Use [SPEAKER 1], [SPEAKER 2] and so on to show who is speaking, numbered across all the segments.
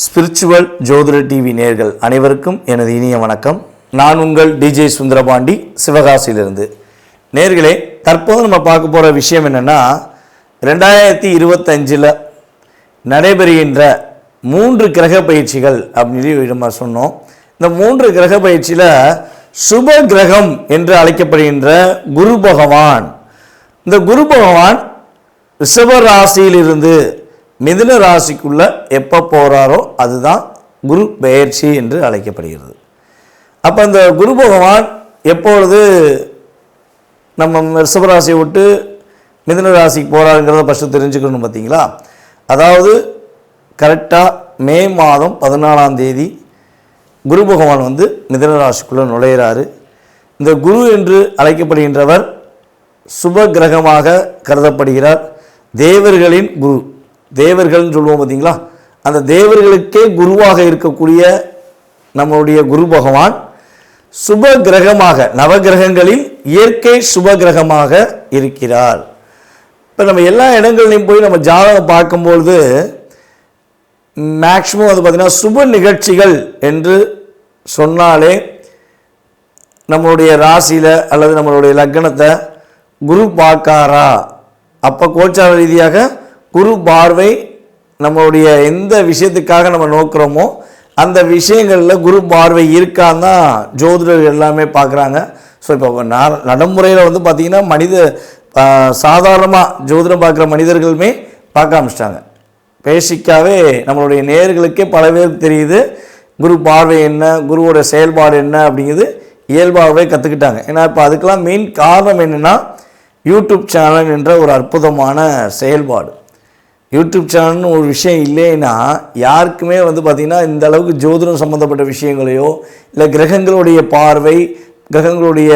[SPEAKER 1] Spiritual ஜோதிட TV நேயர்கள் அனைவருக்கும் எனது இனிய வணக்கம். நான் உங்கள் டிஜே சுந்தரபாண்டி, சிவகாசியிலிருந்து. நேயர்களே, தற்போது நம்ம பார்க்க போகிற விஷயம் என்னென்னா, 2025 நடைபெறுகின்ற 3 கிரக பயிற்சிகள் அப்படின்னு நம்ம சொன்னோம். இந்த 3 கிரக பயிற்சியில் சுப கிரகம் என்று அழைக்கப்படுகின்ற குரு பகவான், இந்த குரு பகவான் ரிஷப ராசியிலிருந்து மிதுன ராசிக்குள்ள எப்போ போகிறாரோ அதுதான் குரு பெயர்ச்சி என்று அழைக்கப்படுகிறது. அப்போ இந்த குரு பகவான் எப்பொழுது நம்ம ரிஷபராசியை விட்டு மிதுன ராசிக்கு போகிறாருங்கிறத ஃபஸ்ட்டு தெரிஞ்சுக்கணும். பார்த்தீங்களா, அதாவது கரெக்டாக மே மாதம் 14ஆம் தேதி குரு பகவான் மிதுன ராசிக்குள்ளே நுழையிறாரு. இந்த குரு என்று அழைக்கப்படுகின்றவர் சுப கிரகமாக கருதப்படுகிறார். தேவர்களின் குரு, தேவர்கள்னு சொல்லுவோம் பார்த்தீங்களா, அந்த தேவர்களுக்கே குருவாக இருக்கக்கூடிய நம்மளுடைய குரு பகவான் சுப கிரகமாக, நவகிரகங்களில் இயற்கை சுப கிரகமாக இருக்கிறார். இப்போ நம்ம எல்லா இடங்கள்லையும் போய் நம்ம ஜாதகம் பார்க்கும்பொழுது மேக்சிமம் பார்த்திங்கன்னா சுப நிகழ்ச்சிகள் என்று சொன்னாலே நம்மளுடைய ராசியில் அல்லது நம்மளுடைய லக்னத்தை குரு பார்க்காரா, அப்போ கோச்சார ரீதியாக குரு பார்வை நம்மளுடைய எந்த விஷயத்துக்காக நம்ம நோக்கிறோமோ அந்த விஷயங்களில் குரு பார்வை இருக்கான்னு தான் ஜோதிடர்கள் எல்லாமே பார்க்குறாங்க. ஸோ இப்போ நடைமுறையில் பார்த்திங்கன்னா சாதாரணமாக ஜோதிடம் பார்க்குற மனிதர்களுமே பார்க்க ஆரம்பிச்சிட்டாங்க. பேசிக்காகவே நம்மளுடைய நேயர்களுக்கே பல பேருக்கு தெரியுது குரு பார்வை என்ன, குருவோட செயல்பாடு என்ன அப்படிங்கிறது இயல்பாகவே கற்றுக்கிட்டாங்க. ஏன்னா இப்போ அதுக்கெல்லாம் மெயின் காரணம் என்னென்னா, யூடியூப் சேனல் என்ற ஒரு அற்புதமான செயல்பாடு. யூடியூப் சேனல்னு ஒரு விஷயம் இல்லைன்னா யாருக்குமே பார்த்திங்கன்னா இந்த அளவுக்கு ஜோதிடம் சம்மந்தப்பட்ட விஷயங்களையோ இல்லை கிரகங்களுடைய பார்வை, கிரகங்களுடைய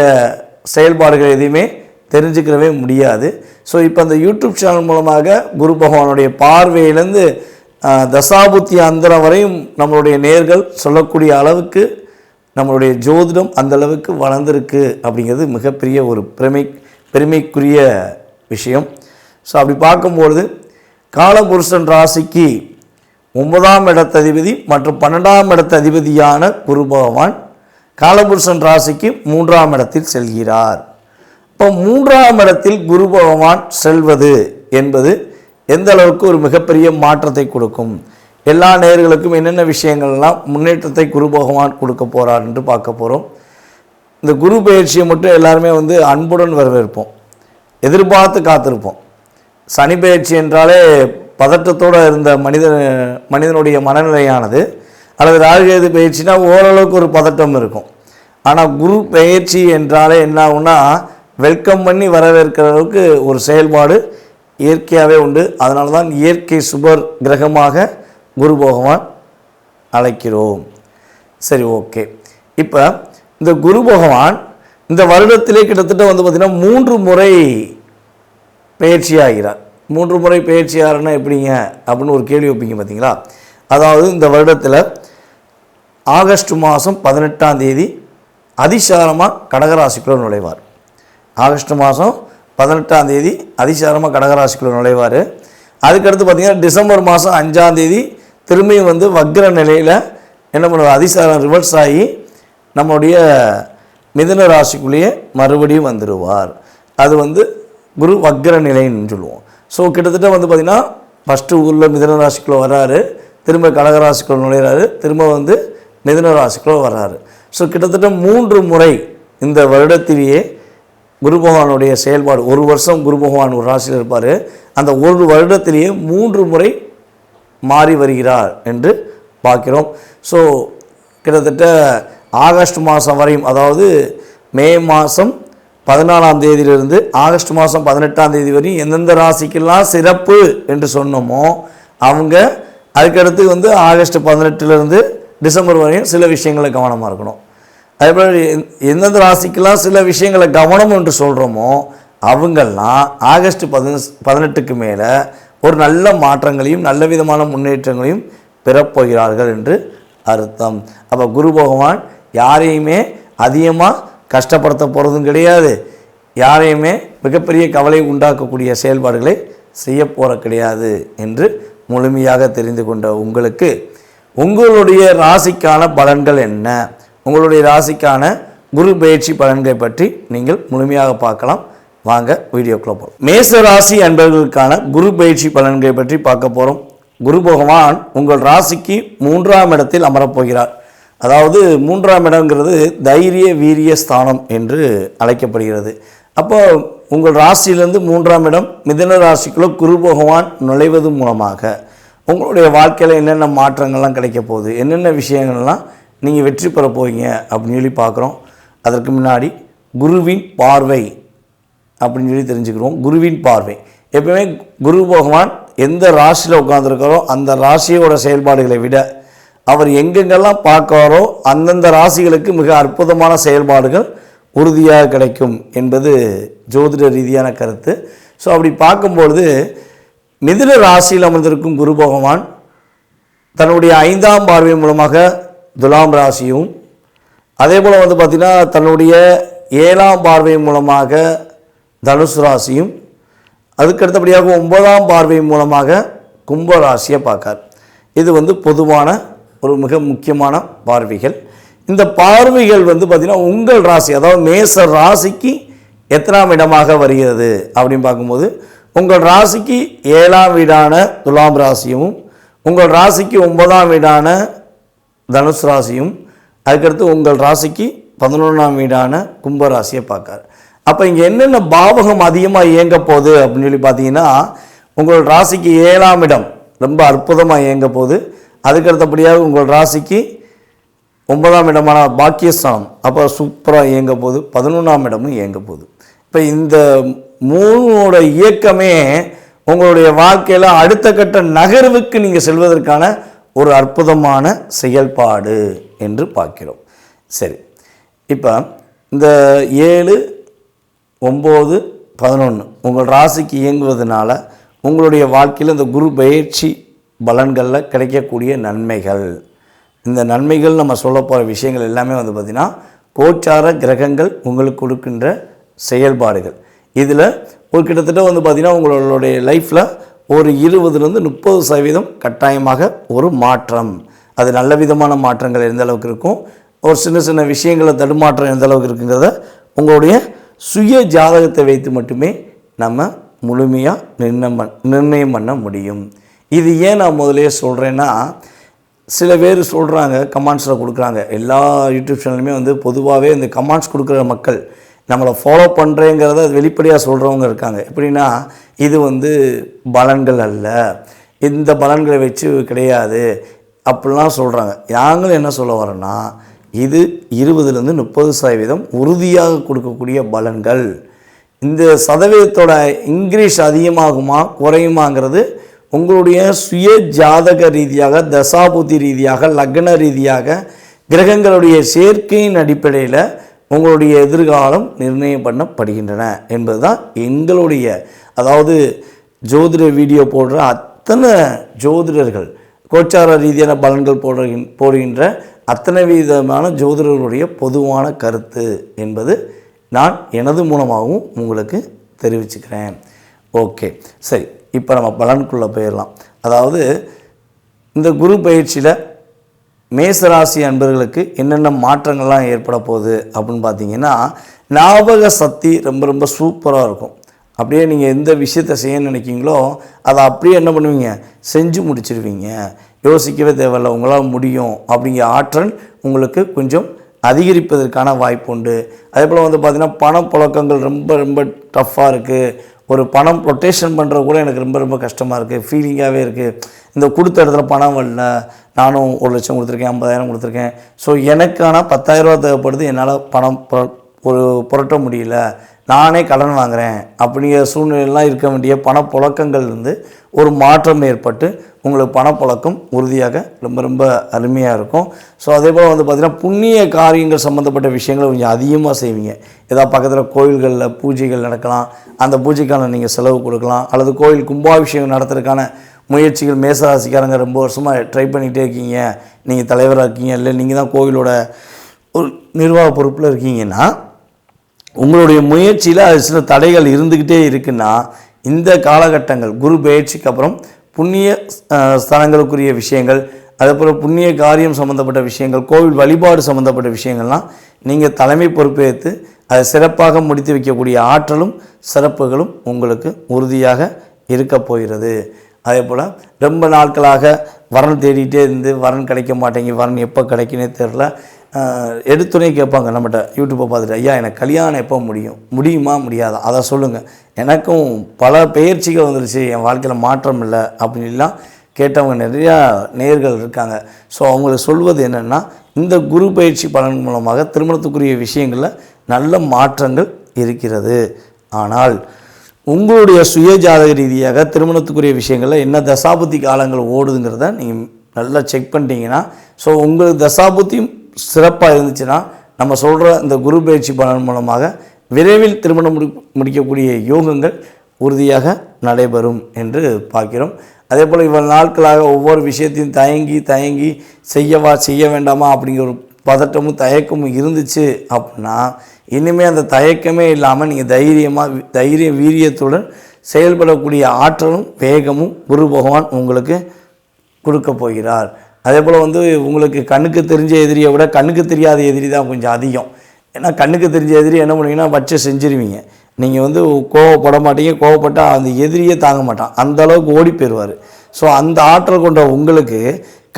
[SPEAKER 1] செயல்பாடுகள் எதையுமே தெரிஞ்சுக்கிறவே முடியாது. ஸோ இப்போ அந்த யூடியூப் சேனல் மூலமாக குரு பகவானுடைய பார்வையிலேருந்து தசாபுத்தி அந்தரம் வரையும் நம்மளுடைய நேர்கள் சொல்லக்கூடிய அளவுக்கு நம்மளுடைய ஜோதிடம் அந்தளவுக்கு வளர்ந்துருக்கு அப்படிங்கிறது மிகப்பெரிய ஒரு பெருமைக்குரிய விஷயம். ஸோ அப்படி பார்க்கும்பொழுது காலபுருஷன் ராசிக்கு 9ஆம் இடத்ததிபதி மற்றும் 12ஆம் இடத்ததிபதியான குரு பகவான் காலபுருஷன் ராசிக்கு 3ஆம் இடத்தில் செல்கிறார். இப்போ 3ஆம் இடத்தில் குரு பகவான் செல்வது என்பது எந்த அளவுக்கு ஒரு மிகப்பெரிய மாற்றத்தை கொடுக்கும், எல்லா நேயர்களுக்கும் என்னென்ன விஷயங்கள்லாம் முன்னேற்றத்தை குரு பகவான் கொடுக்க போகிறார் என்று பார்க்க போகிறோம். இந்த குரு பயிற்சியை மட்டும் எல்லாருமே அன்புடன் வரவேற்போம், எதிர்பார்த்து காத்திருப்போம். சனி பயிற்சி என்றாலே பதட்டத்தோடு இருந்த மனிதனுடைய மனநிலையானது, அல்லது ராகுகேது பயிற்சினா ஓரளவுக்கு ஒரு பதட்டம் இருக்கும். ஆனால் குரு பயிற்சி என்றாலே என்ன ஆகும்னா, வெல்கம் பண்ணி வரவேற்கிற அளவுக்கு ஒரு செயல்பாடு இயற்கையாகவே உண்டு. அதனால தான் இயற்கை சுபர் கிரகமாக குரு பகவான் அழைக்கிறோம். சரி, ஓகே. இப்போ இந்த குரு பகவான் இந்த வருடத்திலே கிட்டத்தட்ட பார்த்திங்கன்னா 3 முறை பயிற்சி ஆகிறார். 3 முறை பயிற்சி ஆகிறன்னா எப்படிங்க அப்படின்னு ஒரு கேள்வி வைப்பீங்க பார்த்தீங்களா. அதாவது இந்த வருடத்தில் ஆகஸ்ட் மாதம் 18ஆம் தேதி அதிசாரமாக கடகராசிக்குள்ளே நுழைவார். ஆகஸ்ட் மாதம் 18ஆம் தேதி அதிசாரமாக கடகராசிக்குள்ளே நுழைவார். அதுக்கடுத்து பார்த்திங்கன்னா டிசம்பர் மாதம் 5ஆம் தேதி திரும்பியும் வக்ர நிலையில் என்ன பண்ணுவார், அதிசாரம் ரிவர்ஸ் ஆகி நம்முடைய மிதுன ராசிக்குள்ளேயே மறுபடியும் வந்துடுவார். அது குரு வக்ர நிலைன்னு சொல்லுவோம். ஸோ கிட்டத்தட்ட பார்த்திங்கன்னா ஃபஸ்ட்டு ஊரில் மிதுன ராசிக்குள்ளே வர்றாரு, திரும்ப கடகராசிக்குள்ளே நுழையிறாரு, திரும்ப மிதுன ராசிக்குள்ளே வர்றாரு. ஸோ கிட்டத்தட்ட 3 முறை இந்த வருடத்திலேயே குரு பகவானுடைய செயல்பாடு, ஒரு வருஷம் குரு பகவான் ஒரு ராசியில் இருப்பார், அந்த ஒரு வருடத்திலேயே 3 முறை மாறி வருகிறார் என்று பார்க்கிறோம். ஸோ கிட்டத்தட்ட ஆகஸ்ட் மாதம் வரையும், அதாவது மே மாதம் 14ஆம் தேதியிலிருந்து ஆகஸ்ட் மாதம் 18ஆம் தேதி வரையும் எந்தெந்த ராசிக்கெல்லாம் சிறப்பு என்று சொன்னோமோ அவங்க அதுக்கடுத்து ஆகஸ்ட் 18லேருந்து டிசம்பர் வரையும் சில விஷயங்களை கவனமாக இருக்கணும். அதேபோல் எந்தெந்த ராசிக்கெல்லாம் சில விஷயங்களை கவனம் என்று சொல்கிறோமோ அவங்கெல்லாம் ஆகஸ்ட் 18க்கு மேலே ஒரு நல்ல மாற்றங்களையும் நல்ல விதமான முன்னேற்றங்களையும் பெறப்போகிறார்கள் என்று அர்த்தம். அப்போ குரு பகவான் யாரையுமே அதிகமாக கஷ்டப்படுத்த போகிறதும் கிடையாது, யாரையுமே மிகப்பெரிய கவலை உண்டாக்கக்கூடிய செயல்பாடுகளை செய்ய போகிற கிடையாது என்று முழுமையாக தெரிந்து கொண்ட உங்களுக்கு உங்களுடைய ராசிக்கான பலன்கள் என்ன, உங்களுடைய ராசிக்கான குரு பயிற்சி பலன்களை பற்றி நீங்கள் முழுமையாக பார்க்கலாம். வாங்க வீடியோக்குள்ள போகிறோம். மேச ராசி அன்பர்களுக்கான குரு பயிற்சி பலன்களை பற்றி பார்க்க போகிறோம். குரு பகவான் உங்கள் ராசிக்கு 3ஆம் இடத்தில் அமரப்போகிறார். அதாவது 3ஆம் இடங்கிறது தைரிய வீரிய ஸ்தானம் என்று அழைக்கப்படுகிறது. அப்போ உங்கள் ராசியிலிருந்து 3ஆம் இடம் மிதுன ராசிக்குள்ள குரு பகவான் நுழைவது மூலமாக உங்களுடைய வாழ்க்கையில் என்னென்ன மாற்றங்கள்லாம் கிடைக்க போகுது, என்னென்ன விஷயங்கள்லாம் நீங்கள் வெற்றி பெற போவீங்க அப்படின்னு சொல்லி பார்க்குறோம். அதற்கு முன்னாடி குருவின் பார்வை அப்படின்னு சொல்லி தெரிஞ்சுக்கிறோம். குருவின் பார்வை எப்பவுமே குரு பகவான் எந்த ராசியில் உட்காந்துருக்காரோ அந்த ராசியோட செயல்பாடுகளை விட அவர் எங்கெங்கெல்லாம் பார்க்காரோ அந்தந்த ராசிகளுக்கு மிக அற்புதமான செயல்பாடுகள் உறுதியாக கிடைக்கும் என்பது ஜோதிட ரீதியான கருத்து. ஸோ அப்படி பார்க்கும்பொழுது மிதுன ராசியில் அமர்ந்திருக்கும் குரு பகவான் தன்னுடைய 5ஆம் பார்வை மூலமாக துலாம் ராசியும், அதே போல் பார்த்திங்கன்னா தன்னுடைய 7ஆம் பார்வை மூலமாக தனுசு ராசியும், அதுக்கடுத்தபடியாக 9ஆம் பார்வை மூலமாக கும்ப ராசியை பார்க்கார். இது பொதுவான ஒரு மிக முக்கியமான பார்வைகள். இந்த பார்வைகள் பார்த்திங்கன்னா உங்கள் ராசி, அதாவது மேச ராசிக்கு எத்தனாம் இடமாக வருகிறது அப்படின்னு பார்க்கும்போது உங்கள் ராசிக்கு 7ஆம் வீடான துலாம் ராசியும், உங்கள் ராசிக்கு 9ஆம் வீடான தனுசு ராசியும், அதுக்கடுத்து உங்கள் ராசிக்கு 11ஆம் வீடான கும்ப ராசியை பார்க்கார். அப்போ இங்கே என்னென்ன பாவகம் அதிகமாக இயங்க போகுது அப்படின்னு சொல்லி பார்த்தீங்கன்னா உங்கள் ராசிக்கு 7ஆம் இடம் ரொம்ப அற்புதமாக இயங்க போகுது. அதுக்கடுத்தபடியாக உங்கள் ராசிக்கு 9ஆம் இடமான பாக்கியஸ்தானம் அப்போ சூப்பராக இயங்க போகுது. 11ஆம் இடமும் இயங்க போகுது. இப்போ இந்த 3ஓட இயக்கமே உங்களுடைய வாழ்க்கையில் அடுத்த கட்ட நகர்வுக்கு நீங்கள் செல்வதற்கான ஒரு அற்புதமான செயல்பாடு என்று பார்க்கிறோம். சரி, இப்போ இந்த 7, 9, 11 உங்கள் ராசிக்கு இயங்குவதனால உங்களுடைய வாழ்க்கையில் இந்த குரு பயிற்சி பலன்களில் கிடைக்கக்கூடிய நன்மைகள், இந்த நன்மைகள் நம்ம சொல்ல போகிற விஷயங்கள் எல்லாமே பார்த்திங்கன்னா கோச்சார கிரகங்கள் உங்களுக்கு கொடுக்கின்ற செயல்பாடுகள். இதில் ஒரு கிட்டத்தட்ட பார்த்திங்கன்னா உங்களுடைய லைஃப்பில் ஒரு 20-30% கட்டாயமாக ஒரு மாற்றம், அது நல்ல விதமான மாற்றங்கள் எந்த அளவுக்கு இருக்கும், ஒரு சின்ன சின்ன விஷயங்களை தடுமாற்றம் எந்த அளவுக்கு இருக்குங்கிறத உங்களுடைய சுய ஜாதகத்தை வைத்து மட்டுமே நம்ம முழுமையாக நிர்ணயம் பண்ண முடியும். இது ஏன் நான் முதலே சொல்கிறேன்னா, சில பேர் சொல்கிறாங்க, கமெண்ட்ஸில் கொடுக்குறாங்க, எல்லா யூடியூப் சேனலுமே பொதுவாகவே இந்த கமெண்ட்ஸ் கொடுக்குற மக்கள் நம்மளை ஃபாலோ பண்ணுறேங்கிறத வெளிப்படையாக சொல்கிறவங்க இருக்காங்க. எப்படின்னா இது பலன்கள் அல்ல, இந்த பலன்களை வச்சு கிடையாது அப்படிலாம் சொல்கிறாங்க. நாங்களும் என்ன சொல்ல வரோன்னா, இது 20-30% உறுதியாக கொடுக்கக்கூடிய பலன்கள். இந்த சதவீதத்தோட இன்க்ரீஸ் அதிகமாகுமா குறையுமாங்கிறது உங்களுடைய சுய ஜாதக ரீதியாக, தசாபுத்தி ரீதியாக, லக்ன ரீதியாக, கிரகங்களுடைய சேர்க்கையின் அடிப்படையில் உங்களுடைய எதிர்காலம் நிர்ணயம் பண்ணப்படுகின்றன என்பது தான் எங்களுடைய, அதாவது ஜோதிட வீடியோ போடுற அத்தனை ஜோதிடர்கள், கோச்சார ரீதியான பலன்கள் போடுகின்ற அத்தனை விதமான ஜோதிடர்களுடைய பொதுவான கருத்து என்பது நான் எனது மூலமாகவும் உங்களுக்கு தெரிவிச்சுக்கிறேன். ஓகே, சரி, இப்போ நம்ம பலனுக்குள்ளே போயிடலாம். அதாவது இந்த குரு பயிற்சியில் மேசராசி அன்பர்களுக்கு என்னென்ன மாற்றங்கள்லாம் ஏற்பட போகுது அப்படின்னு பார்த்தீங்கன்னா, ஞாபக சக்தி ரொம்ப ரொம்ப சூப்பராக இருக்கும். அப்படியே நீங்கள் எந்த விஷயத்தை செய்ய நினைக்கிங்களோ அதை அப்படியே என்ன பண்ணுவீங்க, செஞ்சு முடிச்சிடுவீங்க. யோசிக்கவே தேவையில்லை, உங்களால் முடியும் அப்படிங்கிற ஆற்றல் உங்களுக்கு கொஞ்சம் அதிகரிப்பதற்கான வாய்ப்பு உண்டு. அதே போல் பார்த்திங்கன்னா பணப்புழக்கங்கள் ரொம்ப ரொம்ப டஃப்பாக இருக்குது. ஒரு பணம் ரொட்டேஷன் பண்ணுறது கூட எனக்கு ரொம்ப ரொம்ப கஷ்டமாக இருக்குது, ஃபீலிங்காகவே இருக்குது. இந்த கொடுத்த இடத்துல பணம் வரல, நானும் 1 லட்சம் கொடுத்துருக்கேன், 50,000 கொடுத்துருக்கேன், ஸோ எனக்கான 10,000 ரூபா தேவைப்படுது, என்னால் பணம் புரட்ட முடியல, நானே கடன் வாங்குகிறேன் அப்படிங்கிற சூழ்நிலையெல்லாம் இருக்க வேண்டிய பணப்புழக்கங்கள் ஒரு மாற்றம் ஏற்பட்டு உங்களுக்கு பணப்புழக்கம் உறுதியாக ரொம்ப ரொம்ப அருமையாக இருக்கும். ஸோ அதே போல் பார்த்திங்கன்னா புண்ணிய காரியங்கள் சம்மந்தப்பட்ட விஷயங்களை கொஞ்சம் அதிகமாக செய்வீங்க. ஏதாவது பக்கத்தில் கோயில்களில் பூஜைகள் நடக்கலாம், அந்த பூஜைக்கான நீங்கள் செலவு கொடுக்கலாம். அல்லது கோயில் கும்பாபிஷேகம் நடத்துறதுக்கான முயற்சிகள் மேசராசிக்காரங்க ரொம்ப வருஷமாக ட்ரை பண்ணிகிட்டே இருக்கீங்க, நீங்கள் தலைவராக இருக்கீங்க, இல்லை நீங்கள் தான் கோவிலோட ஒரு நிர்வாக பொறுப்பில் இருக்கீங்கன்னா உங்களுடைய முயற்சியில் அது சில தடைகள் இருந்துக்கிட்டே இருக்குன்னா இந்த காலகட்டங்கள் குரு பயிற்சிக்கு அப்புறம் புண்ணிய ஸ்தலங்களுக்குரிய விஷயங்கள், அதேபோல் புண்ணிய காரியம் சம்மந்தப்பட்ட விஷயங்கள், கோவில் வழிபாடு சம்மந்தப்பட்ட விஷயங்கள்லாம் நீங்கள் தலைமை பொறுப்பேற்று அதை சிறப்பாக முடித்து வைக்கக்கூடிய ஆற்றலும் சிறப்புகளும் உங்களுக்கு உறுதியாக இருக்க போகிறது. அதே போல் ரொம்ப நாட்களாக வரன் தேடிகிட்டே இருந்து வரன் கிடைக்க மாட்டேங்கி, வரன் எப்போ கிடைக்குன்னே தெரில, எடுத்துனே கேட்பாங்க நம்மகிட்ட யூடியூப்பை பார்த்துட்டு, ஐயா எனக்கு கல்யாணம் எப்போ முடியுமா முடியாதா அதை சொல்லுங்கள், எனக்கும் பல பெயர்ச்சிகள் வந்துருச்சு, என் வாழ்க்கையில் மாற்றம் இல்லை அப்படின்லாம் கேட்டவங்க நிறையா நேயர்கள் இருக்காங்க. ஸோ அவங்களுக்கு சொல்வது என்னென்னா, இந்த குரு பயிற்சி பலன் மூலமாக திருமணத்துக்குரிய விஷயங்களில் நல்ல மாற்றங்கள் இருக்கிறது. ஆனால் உங்களுடைய சுய ஜாதக ரீதியாக திருமணத்துக்குரிய விஷயங்களில் என்ன தசாபுத்தி காலங்கள் ஓடுதுங்கிறத நீங்கள் நல்லா செக் பண்ணிட்டீங்கன்னா, ஸோ உங்களுக்கு தசாபுத்தியும் சிறப்பாக இருந்துச்சுன்னா நம்ம சொல்கிற இந்த குரு பயிற்சி பலன் மூலமாக விரைவில் திருமணம் முடிக்கக்கூடிய யோகங்கள் உறுதியாக நடைபெறும் என்று பார்க்கிறோம். அதே போல் இவ்வளவு நாட்களாக ஒவ்வொரு விஷயத்தையும் தயங்கி செய்ய வேண்டாமா அப்படிங்கிற ஒரு பதட்டமும் தயக்கமும் இருந்துச்சு அப்படின்னா, இனிமேல் அந்த தயக்கமே இல்லாமல் நீங்கள் வீரியத்துடன் செயல்படக்கூடிய ஆற்றலும் வேகமும் குரு பகவான் உங்களுக்கு கொடுக்க போகிறார். அதே போல் உங்களுக்கு கண்ணுக்கு தெரிஞ்ச எதிரியை விட கண்ணுக்கு தெரியாத எதிரி தான் கொஞ்சம் அதிகம். ஏன்னா கண்ணுக்கு தெரிஞ்ச எதிரி என்ன பண்ணுவீங்கன்னா வச்சு செஞ்சுருவீங்க. நீங்கள் கோவப்பட மாட்டீங்க, கோவப்பட்டால் அந்த எதிரியே தாங்க மாட்டான், அந்த அளவுக்கு ஓடி போயிடுவார். ஸோ அந்த ஆற்றல் கொண்ட உங்களுக்கு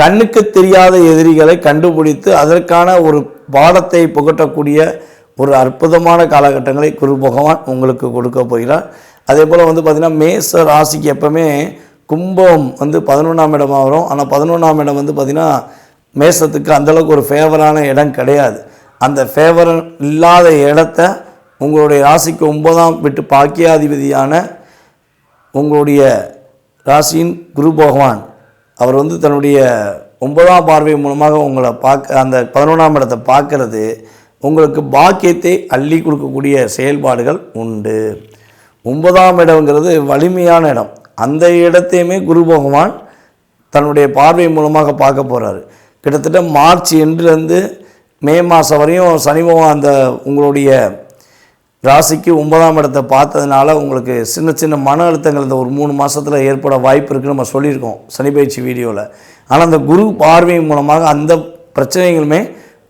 [SPEAKER 1] கண்ணுக்கு தெரியாத எதிரிகளை கண்டுபிடித்து அதற்கான ஒரு பாடத்தை புகட்டக்கூடிய ஒரு அற்புதமான காலகட்டங்களை குரு பகவான் உங்களுக்கு கொடுக்க போகிறார். அதே போல் பார்த்திங்கன்னா மேச ராசிக்கு எப்போவுமே கும்பம் 11ஆம் இடமாக வரும். ஆனால் 11ஆம் இடம் பார்த்திங்கன்னா மேசத்துக்கு அந்தளவுக்கு ஒரு ஃபேவரான இடம் கிடையாது. அந்த ஃபேவர் இல்லாத இடத்த உங்களுடைய ராசிக்கு 9ஆம் வீட்டு பாக்கியாதிபதியான உங்களுடைய ராசியின் குரு பகவான் அவர் தன்னுடைய 9ஆம் பார்வை மூலமாக உங்களை அந்த 11ஆம் இடத்தை பார்க்கறது உங்களுக்கு பாக்கியத்தை அள்ளி கொடுக்கக்கூடிய செயல்பாடுகள் உண்டு. 9ஆம் இடம்ங்கிறது வலிமையான இடம். அந்த இடத்தையுமே குரு பகவான் தன்னுடைய பார்வை மூலமாக பார்க்க போகிறாரு. கிட்டத்தட்ட மார்ச் எண்டுலேருந்து மே மாதம் வரையும் சனி பகவான் அந்த உங்களுடைய ராசிக்கு 9ஆம் இடத்தை பார்த்ததுனால உங்களுக்கு சின்ன மன அழுத்தங்கள் இந்த ஒரு 3 மாதத்தில் ஏற்பட வாய்ப்பு இருக்குன்னு நம்ம சொல்லியிருக்கோம் சனி பயிற்சி வீடியோவில். ஆனால் அந்த குரு பார்வை மூலமாக அந்த பிரச்சனைகளுமே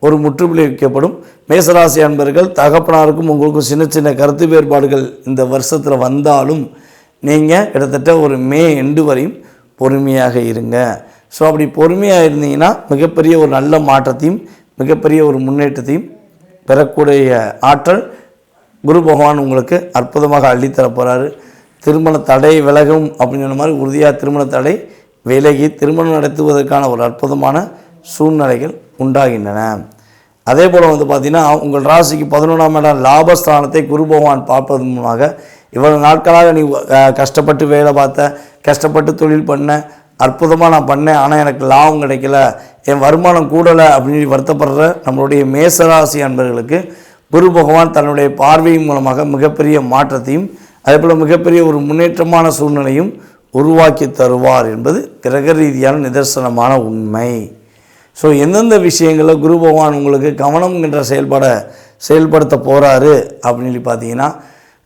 [SPEAKER 1] ஒரு முற்றுப்புள்ளி வைக்கப்படும். மேசராசி அன்பர்கள் தகப்பனாருக்கும் உங்களுக்கும் சின்ன கருத்து வேறுபாடுகள் இந்த வருஷத்தில் வந்தாலும் நீங்கள் கிட்டத்தட்ட ஒரு மே எண்டு வரையும் பொறுமையாக இருங்க. ஸோ அப்படி பொறுமையாக இருந்தீங்கன்னா மிகப்பெரிய ஒரு நல்ல மாற்றத்தையும் மிகப்பெரிய ஒரு முன்னேற்றத்தையும் பெறக்கூடிய ஆற்றல் குரு பகவான் உங்களுக்கு அற்புதமாக அள்ளித்தரப்போகிறாரு. திருமண தடை விலகும் அப்படின்னு சொன்ன மாதிரி உறுதியாக திருமண தடை விலகி திருமணம் நடத்துவதற்கான ஒரு அற்புதமான சூழ்நிலைகள் உண்டாகின்றன. அதே போல் பார்த்திங்கன்னா உங்கள் ராசிக்கு 11ஆம் இடம் லாபஸ்தானத்தை குரு பகவான் பார்ப்பதன் மூலமாக இவ்வளவு நாட்களாக நீ கஷ்டப்பட்டு வேலை பார்த்த, கஷ்டப்பட்டு தொழில் பண்ண, அற்புதமாக நான் பண்ணேன் ஆனால் எனக்கு லாபம் கிடைக்கல, என் வருமானம் கூடலை அப்படின்னு வருத்தப்படுற நம்மளுடைய மேசராசி அன்பர்களுக்கு குரு பகவான் தன்னுடைய பார்வையின் மூலமாக மிகப்பெரிய மாற்றத்தையும் அதேபோல் மிகப்பெரிய ஒரு முன்னேற்றமான சூழ்நிலையும் உருவாக்கி தருவார் என்பது கிரக ரீதியான நிதர்சனமான உண்மை. ஸோ எந்தெந்த விஷயங்களில் குரு பகவான் உங்களுக்கு கவனம் என்ற செயல்படுத்த போகிறாரு அப்படின்னு பார்த்தீங்கன்னா,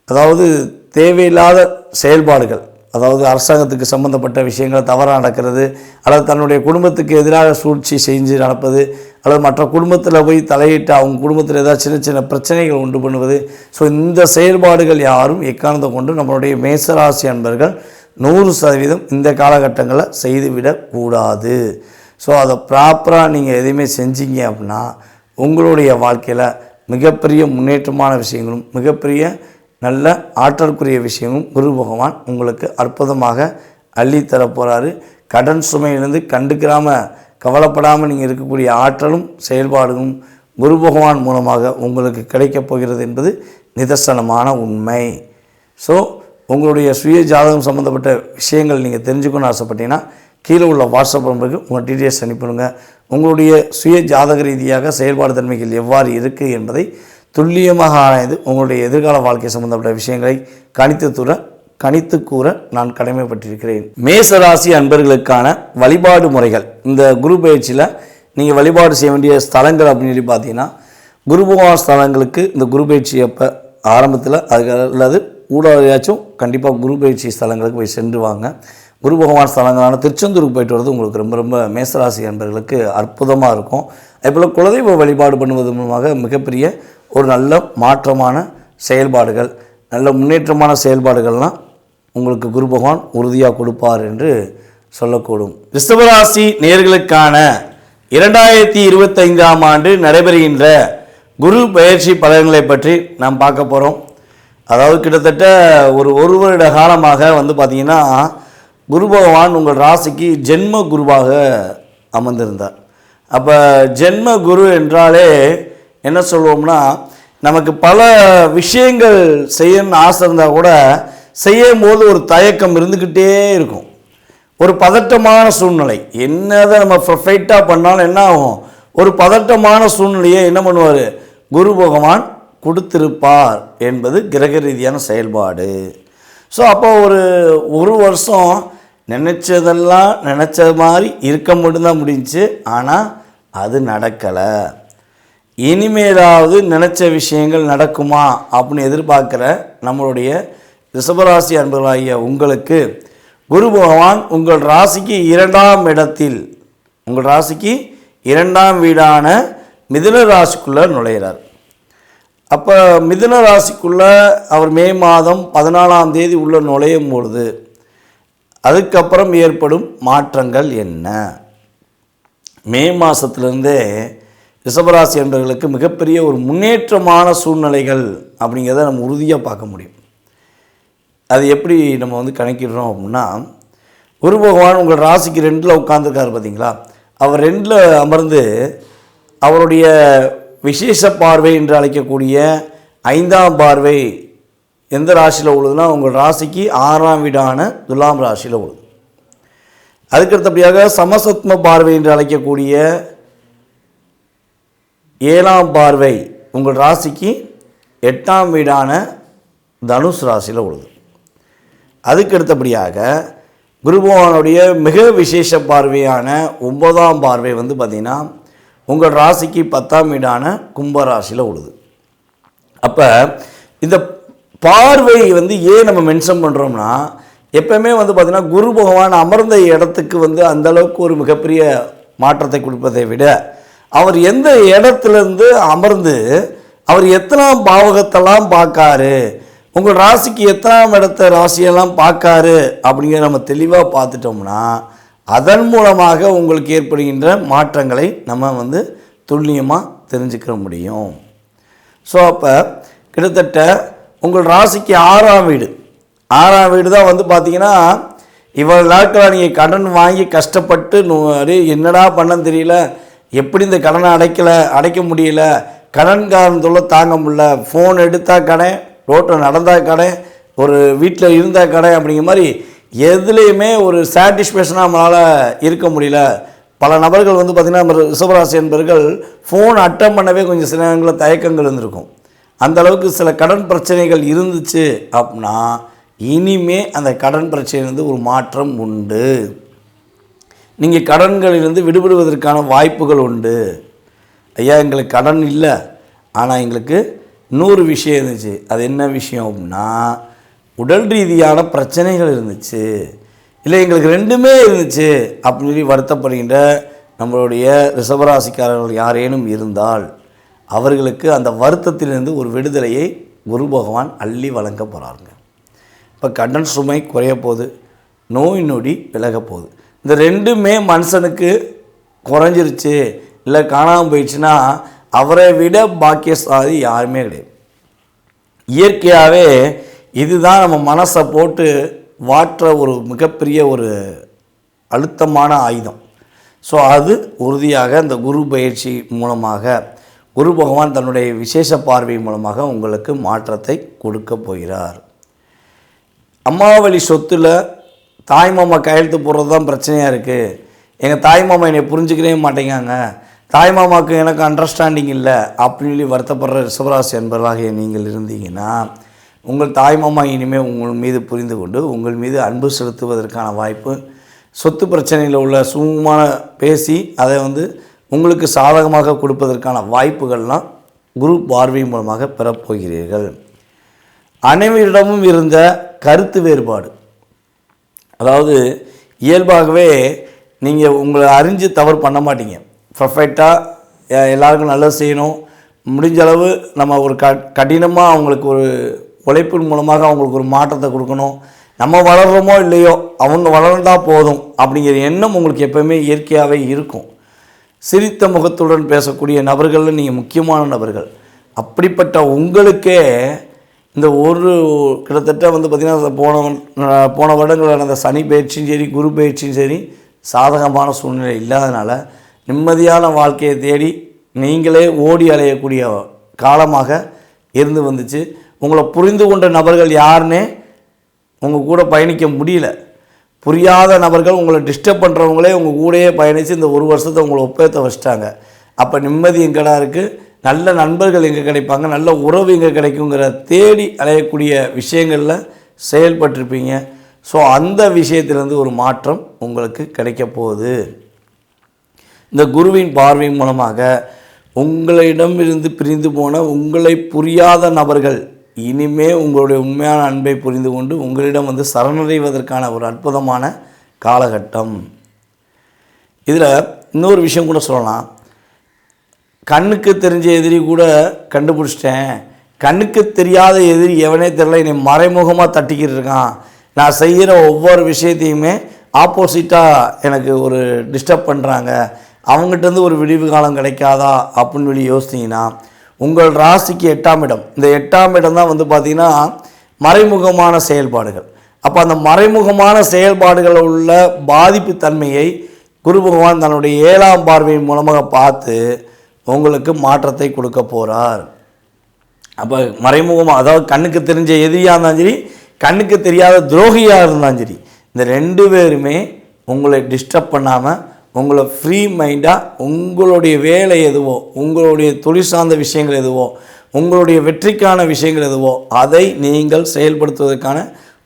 [SPEAKER 1] அதாவது தேவையில்லாத செயல்பாடுகள், அதாவது அரசாங்கத்துக்கு சம்மந்தப்பட்ட விஷயங்கள் தவறாக நடக்கிறது, அல்லது தன்னுடைய குடும்பத்துக்கு எதிராக சூழ்ச்சி செஞ்சு நடப்பது, அல்லது மற்ற குடும்பத்தில் போய் தலையிட்டு அவங்க குடும்பத்தில் ஏதாவது சின்ன பிரச்சனைகள் உண்டு பண்ணுவது. ஸோ இந்த செயல்பாடுகள் யாரும் எக்காரணத்தை கொண்டு நம்மளுடைய மேசராசி அன்பர்கள் 100% இந்த காலகட்டங்களில் செய்துவிடக்கூடாது. ஸோ அதை ப்ராப்பராக நீங்கள் எதையுமே செஞ்சீங்க அப்படின்னா உங்களுடைய வாழ்க்கையில் மிகப்பெரிய முன்னேற்றமான விஷயங்களும் மிகப்பெரிய நல்ல ஆற்றலுக்குரிய விஷயமும் குரு பகவான் உங்களுக்கு அற்புதமாக அள்ளித்தரப்போகிறாரு. கடன் சுமையிலிருந்து கவலைப்படாமல் நீங்கள் இருக்கக்கூடிய ஆற்றலும் செயல்பாடுகளும் குரு பகவான் மூலமாக உங்களுக்கு கிடைக்கப் போகிறது என்பது நிதர்சனமான உண்மை. ஸோ உங்களுடைய சுய ஜாதகம் சம்மந்தப்பட்ட விஷயங்கள் நீங்கள் தெரிஞ்சுக்கணும்னு ஆசைப்பட்டீங்கன்னா கீழே உள்ள வாட்ஸ்அப் நம்பருக்கு உங்கள் டீட்டெயில்ஸ் அனுப்பிடுங்க. உங்களுடைய சுய ஜாதக ரீதியாக செயல்பாடு தன்மைகள் எவ்வாறு இருக்குது என்பதை துல்லியமாக ஆராய்ந்து உங்களுடைய எதிர்கால வாழ்க்கை சம்பந்தப்பட்ட விஷயங்களை கணித்து கூற நான் கடமைப்பட்டிருக்கிறேன். மேசராசி அன்பர்களுக்கான வழிபாடு முறைகள், இந்த குரு பயிற்சியில் நீங்கள் வழிபாடு செய்ய வேண்டிய ஸ்தலங்கள் அப்படின்னு சொல்லி பார்த்தீங்கன்னா, குரு பகவான் ஸ்தலங்களுக்கு இந்த குரு பயிற்சி அப்போ ஆரம்பத்தில் அதுக்கு அல்லது ஊடாச்சும் கண்டிப்பாக குரு பயிற்சி ஸ்தலங்களுக்கு போய் சென்று வாங்க. குரு பகவான் ஸ்தலங்களான திருச்செந்தூருக்கு போயிட்டு வரது உங்களுக்கு ரொம்ப ரொம்ப மேசராசி என்பவர்களுக்கு அற்புதமாக இருக்கும். அதேபோல் குலதெய்வ வழிபாடு பண்ணுவது மூலமாக மிகப்பெரிய ஒரு நல்ல மாற்றமான செயல்பாடுகள், நல்ல முன்னேற்றமான செயல்பாடுகள்லாம் உங்களுக்கு குரு பகவான் உறுதியாக கொடுப்பார் என்று சொல்லக்கூடும். ரிஷபராசி நேயர்களுக்கான 2025ஆம் ஆண்டு நடைபெறுகின்ற குரு பயிற்சி பலன்களை பற்றி நாம் பார்க்க போகிறோம். அதாவது கிட்டத்தட்ட ஒரு வருட காலமாக பார்த்திங்கன்னா குரு பகவான் உங்கள் ராசிக்கு ஜென்ம குருவாக அமர்ந்திருந்தார். அப்போ ஜென்ம குரு என்றாலே என்ன சொல்லுவோம்னா, நமக்கு பல விஷயங்கள் செய்யணும்னு ஆசை இருந்தால் கூட செய்யும் போது ஒரு தயக்கம் இருந்துக்கிட்டே இருக்கும். ஒரு பதட்டமான சூழ்நிலை, என்னதான் நம்ம பர்ஃபெக்டாக பண்ணாலும் என்ன ஆகும், ஒரு பதட்டமான சூழ்நிலையை என்ன பண்ணுவார், குரு பகவான் கொடுத்திருப்பார் என்பது கிரக ரீதியான செயல்பாடு. ஸோ அப்போ ஒரு வருஷம் நினச்சதெல்லாம் நினச்ச மாதிரி இருக்க மட்டும்தான் முடிஞ்சிச்சு. ஆனால் அது நடக்கலை. இனிமேலாவது நினச்ச விஷயங்கள் நடக்குமா அப்படின்னு எதிர்பார்க்குற நம்மளுடைய ரிஷபராசி அன்பர்களாகிய உங்களுக்கு குரு பகவான் உங்கள் ராசிக்கு 2ஆம் இடத்தில், உங்கள் ராசிக்கு 2ஆம் வீடான மிதுன ராசிக்குள்ளே நுழைகிறார். அப்போ மிதுன ராசிக்குள்ளே அவர் மே மாதம் 14ஆம் தேதி உள்ள நுழையும் பொழுது அதுக்கப்புறம் ஏற்படும் மாற்றங்கள் என்ன? மே மாதத்துலேருந்தே ரிஷபராசி என்பவர்களுக்கு மிகப்பெரிய ஒரு முன்னேற்றமான சூழ்நிலைகள் அப்படிங்கிறத நம்ம உறுதியாக பார்க்க முடியும். அது எப்படி நம்ம கணக்கிடுறோம் அப்படின்னா, குரு பகவான் உங்கள் ராசிக்கு 2ல் உட்கார்ந்துருக்காரு பார்த்தீங்களா, அவர் 2ல் அமர்ந்து அவருடைய விசேஷ பார்வை என்று அழைக்கக்கூடிய 5ஆம் பார்வை எந்த ராசியில் உள்ளதுன்னா உங்கள் ராசிக்கு 6ஆம் வீடான துலாம் ராசியில் உள்ளது. அதுக்கடுத்தபடியாக சமசத்ம பார்வை என்று அழைக்கக்கூடிய 7ஆம் பார்வை உங்கள் ராசிக்கு 8ஆம் வீடான தனுஷ் ராசியில் உள்ளது. அதுக்கடுத்தபடியாக குரு பகவானுடைய மிக விசேஷ பார்வையான 9ஆம் பார்வை பார்த்திங்கன்னா உங்கள் ராசிக்கு 10ஆம் வீடான கும்பராசியில் உள்ளது. அப்போ இந்த பார்வை ஏன் நம்ம மென்ஷன் பண்ணுறோம்னா, எப்பவுமே பார்த்திங்கன்னா குரு பகவான் அமர்ந்த இடத்துக்கு அந்தளவுக்கு ஒரு மிகப்பெரிய மாற்றத்தை கொடுப்பதை விட அவர் எந்த இடத்துலேருந்து அமர்ந்து அவர் எத்தனாம் பாவகத்தெல்லாம் பார்க்காரு, உங்கள் ராசிக்கு எத்தனாம் இடத்த ராசியெல்லாம் பார்க்காரு அப்படிங்கிற நம்ம தெளிவாக பார்த்துட்டோம்னா அதன் மூலமாக உங்களுக்கு ஏற்படுகின்ற மாற்றங்களை நம்ம துல்லியமாக தெரிஞ்சுக்க முடியும். ஸோ அப்போ கிட்டத்தட்ட உங்கள் ராசிக்கு 6ஆம் வீடு தான் பார்த்திங்கன்னா இவ்வளோ நாட்களாக நீங்கள் கடன் வாங்கி கஷ்டப்பட்டு என்னடா பண்ணன்னு தெரியல, எப்படி இந்த கடனை அடைக்க முடியல, கடன்காரன் தொல்லை தாங்க முடியல, ஃபோன் எடுத்தால் கடன், ரோட்டில் நடந்தால் கடை, ஒரு வீட்டில் இருந்தால் கடை, அப்படிங்கிற மாதிரி எதுலேயுமே ஒரு சாட்டிஸ்ஃபேக்ஷனாக நம்மளால் இருக்க முடியல. பல நபர்கள் பார்த்திங்கன்னா நம்ம ரிஷபராசி என்பவர்கள் ஃபோன் அட்டன் பண்ணவே கொஞ்சம் சில நேரங்களில் தயக்கங்கள் இருந்திருக்கும். அந்தளவுக்கு சில கடன் பிரச்சனைகள் இருந்துச்சு அப்படின்னா இனிமே அந்த கடன் பிரச்சனையிலிருந்து ஒரு மாற்றம் உண்டு. நீங்கள் கடன்களிலிருந்து விடுபடுவதற்கான வாய்ப்புகள் உண்டு. ஐயா எங்களுக்கு கடன் இல்லை, ஆனால் எங்களுக்கு இன்னொரு விஷயம் இருந்துச்சு. அது என்ன விஷயம் அப்படின்னா உடல் ரீதியான பிரச்சனைகள் இருந்துச்சு, இல்லை எங்களுக்கு 2மே இருந்துச்சு அப்படின்னு சொல்லி வருத்தப்படுகின்ற நம்மளுடைய ரிஷபராசிக்காரர்கள் யாரேனும் இருந்தால் அவர்களுக்கு அந்த வருத்தத்திலிருந்து ஒரு விடுதலையை குரு பகவான் அள்ளி வழங்க போகிறாருங்க. இப்போ கடன் சுமை குறைய போகுது, நோய் நொடி விலக போகுது. இந்த 2மே மனுஷனுக்கு குறைஞ்சிருச்சு இல்லை காணாமல் போயிடுச்சுன்னா அவரை விட பாக்கியசாலி யாருமே கிடையாது. இயற்கையாகவே இதுதான் நம்ம மனசை போட்டு வாற்ற ஒரு மிகப்பெரிய ஒரு அழுத்தமான ஆயுதம். ஸோ அது உறுதியாக இந்த குரு பயிற்சி மூலமாக குரு பகவான் தன்னுடைய விசேஷ பார்வை மூலமாக உங்களுக்கு மாற்றத்தை கொடுக்க போகிறார். அம்மாவளி சொத்தில் தாய்மாமா கையெழுத்து போடுறது தான் பிரச்சனையாக இருக்குது. எங்கள் தாய்மாமா என்னை புரிஞ்சுக்கவே மாட்டேங்காங்க, தாய்மாமாவுக்கு எனக்கு அண்டர்ஸ்டாண்டிங் இல்லை அப்படின்னு சொல்லி வருத்தப்படுற ரிஷபராசி என்பவர்களாக நீங்கள் இருந்தீங்கன்னா உங்கள் தாய்மாமா இனிமேல் உங்கள் மீது புரிந்து கொண்டு உங்கள் மீது அன்பு செலுத்துவதற்கான வாய்ப்பு, சொத்து பிரச்சனையில் உள்ள சுமூகமான பேசி அதை உங்களுக்கு சாதகமாக கொடுப்பதற்கான வாய்ப்புகள்லாம் குரு பார்வை மூலமாக பெறப்போகிறீர்கள். அனைவரிடமும் இருந்த கருத்து வேறுபாடு. அதாவது இயல்பாகவே நீங்கள் உங்களை அறிஞ்சு தவறு பண்ண மாட்டீங்க. பர்ஃபெக்டாக எல்லாருக்கும் நல்லது செய்யணும், முடிஞ்ச அளவு நம்ம ஒரு கடினமாக அவங்களுக்கு ஒரு உழைப்பின் மூலமாக அவங்களுக்கு ஒரு மாற்றத்தை கொடுக்கணும். நம்ம வளர்கிறோமோ இல்லையோ அவங்க வளர்ந்தால் போதும் அப்படிங்கிற எண்ணம் உங்களுக்கு எப்போவுமே இயற்கையாகவே இருக்கும். சிரித்த முகத்துடன் பேசக்கூடிய நபர்களில் நீங்கள் முக்கியமான நபர்கள். அப்படிப்பட்ட உங்களுக்கே இந்த கிட்டத்தட்ட பார்த்திங்கன்னா போன வருடங்கள் நடந்த சனி பயிற்சியும் சரி குரு பயிற்சியும் சரி சாதகமான சூழ்நிலை இல்லாதனால நிம்மதியான வாழ்க்கையை தேடி நீங்களே ஓடி அலையக்கூடிய காலமாக இருந்து வந்துச்சு. உங்களை புரிந்து கொண்ட நபர்கள் யாருன்னே உங்கள் கூட பயணிக்க முடியல. புரியாத நபர்கள் உங்களை டிஸ்டர்ப் பண்ணுறவங்களே உங்கள் கூடயே பயணித்து இந்த ஒரு வருஷத்தை உங்களை ஒப்பேற்ற வச்சிட்டாங்க. அப்போ நிம்மதி எங்கடா இருக்குது, நல்ல நண்பர்கள் எங்கே கிடைப்பாங்க, நல்ல உறவு எங்கே கிடைக்குங்கிற தேடி அலையக்கூடிய விஷயங்களில் செயல்பட்டிருப்பீங்க. ஸோ அந்த விஷயத்திலேருந்து ஒரு மாற்றம் உங்களுக்கு கிடைக்க போகுது. இந்த குருவின் பார்வையின் மூலமாக உங்களிடமிருந்து பிரிந்து போன உங்களை புரியாத நபர்கள் இனிமே உங்களுடைய உண்மையான அன்பை புரிந்து கொண்டு உங்களிடம் சரணடைவதற்கான ஒரு அற்புதமான காலகட்டம். இதில் இன்னொரு விஷயம் கூட சொல்லலாம். கண்ணுக்கு தெரிஞ்ச எதிரி கூட கண்டுபிடிச்சிட்டேன், கண்ணுக்கு தெரியாத எதிரி எவனே தெரியல, என்னை மறைமுகமாக தட்டிக்கிட்டு இருக்கான், நான் செய்கிற ஒவ்வொரு விஷயத்தையுமே ஆப்போசிட்டாக எனக்கு ஒரு டிஸ்டர்ப் பண்ணுறாங்க, அவங்ககிட்டருந்து ஒரு விடிவு காலம் கிடைக்காதா அப்படின்னு சொல்லி யோசித்தீங்கன்னா உங்கள் ராசிக்கு 8ஆம் இடம். இந்த 8ஆம் இடம் தான் பார்த்திங்கன்னா மறைமுகமான செயல்பாடுகள். அப்போ அந்த மறைமுகமான செயல்பாடுகளில் உள்ள பாதிப்பு தன்மையை குரு பகவான் தன்னுடைய 7ஆம் பார்வையின் மூலமாக பார்த்து உங்களுக்கு மாற்றத்தை கொடுக்க போகிறார். அப்போ மறைமுகமாக, அதாவது கண்ணுக்கு தெரிஞ்ச எதிரியாக இருந்தாலும் சரி கண்ணுக்கு தெரியாத துரோகியாக இருந்தாலும் சரி, இந்த 2 பேருமே உங்களை டிஸ்டர்ப் பண்ணாமல் உங்களை ஃப்ரீ மைண்டாக உங்களுடைய வேலை எதுவோ, உங்களுடைய தொழில் சார்ந்த விஷயங்கள் எதுவோ, உங்களுடைய வெற்றிக்கான விஷயங்கள் எதுவோ அதை நீங்கள் செயல்படுத்துவதற்கான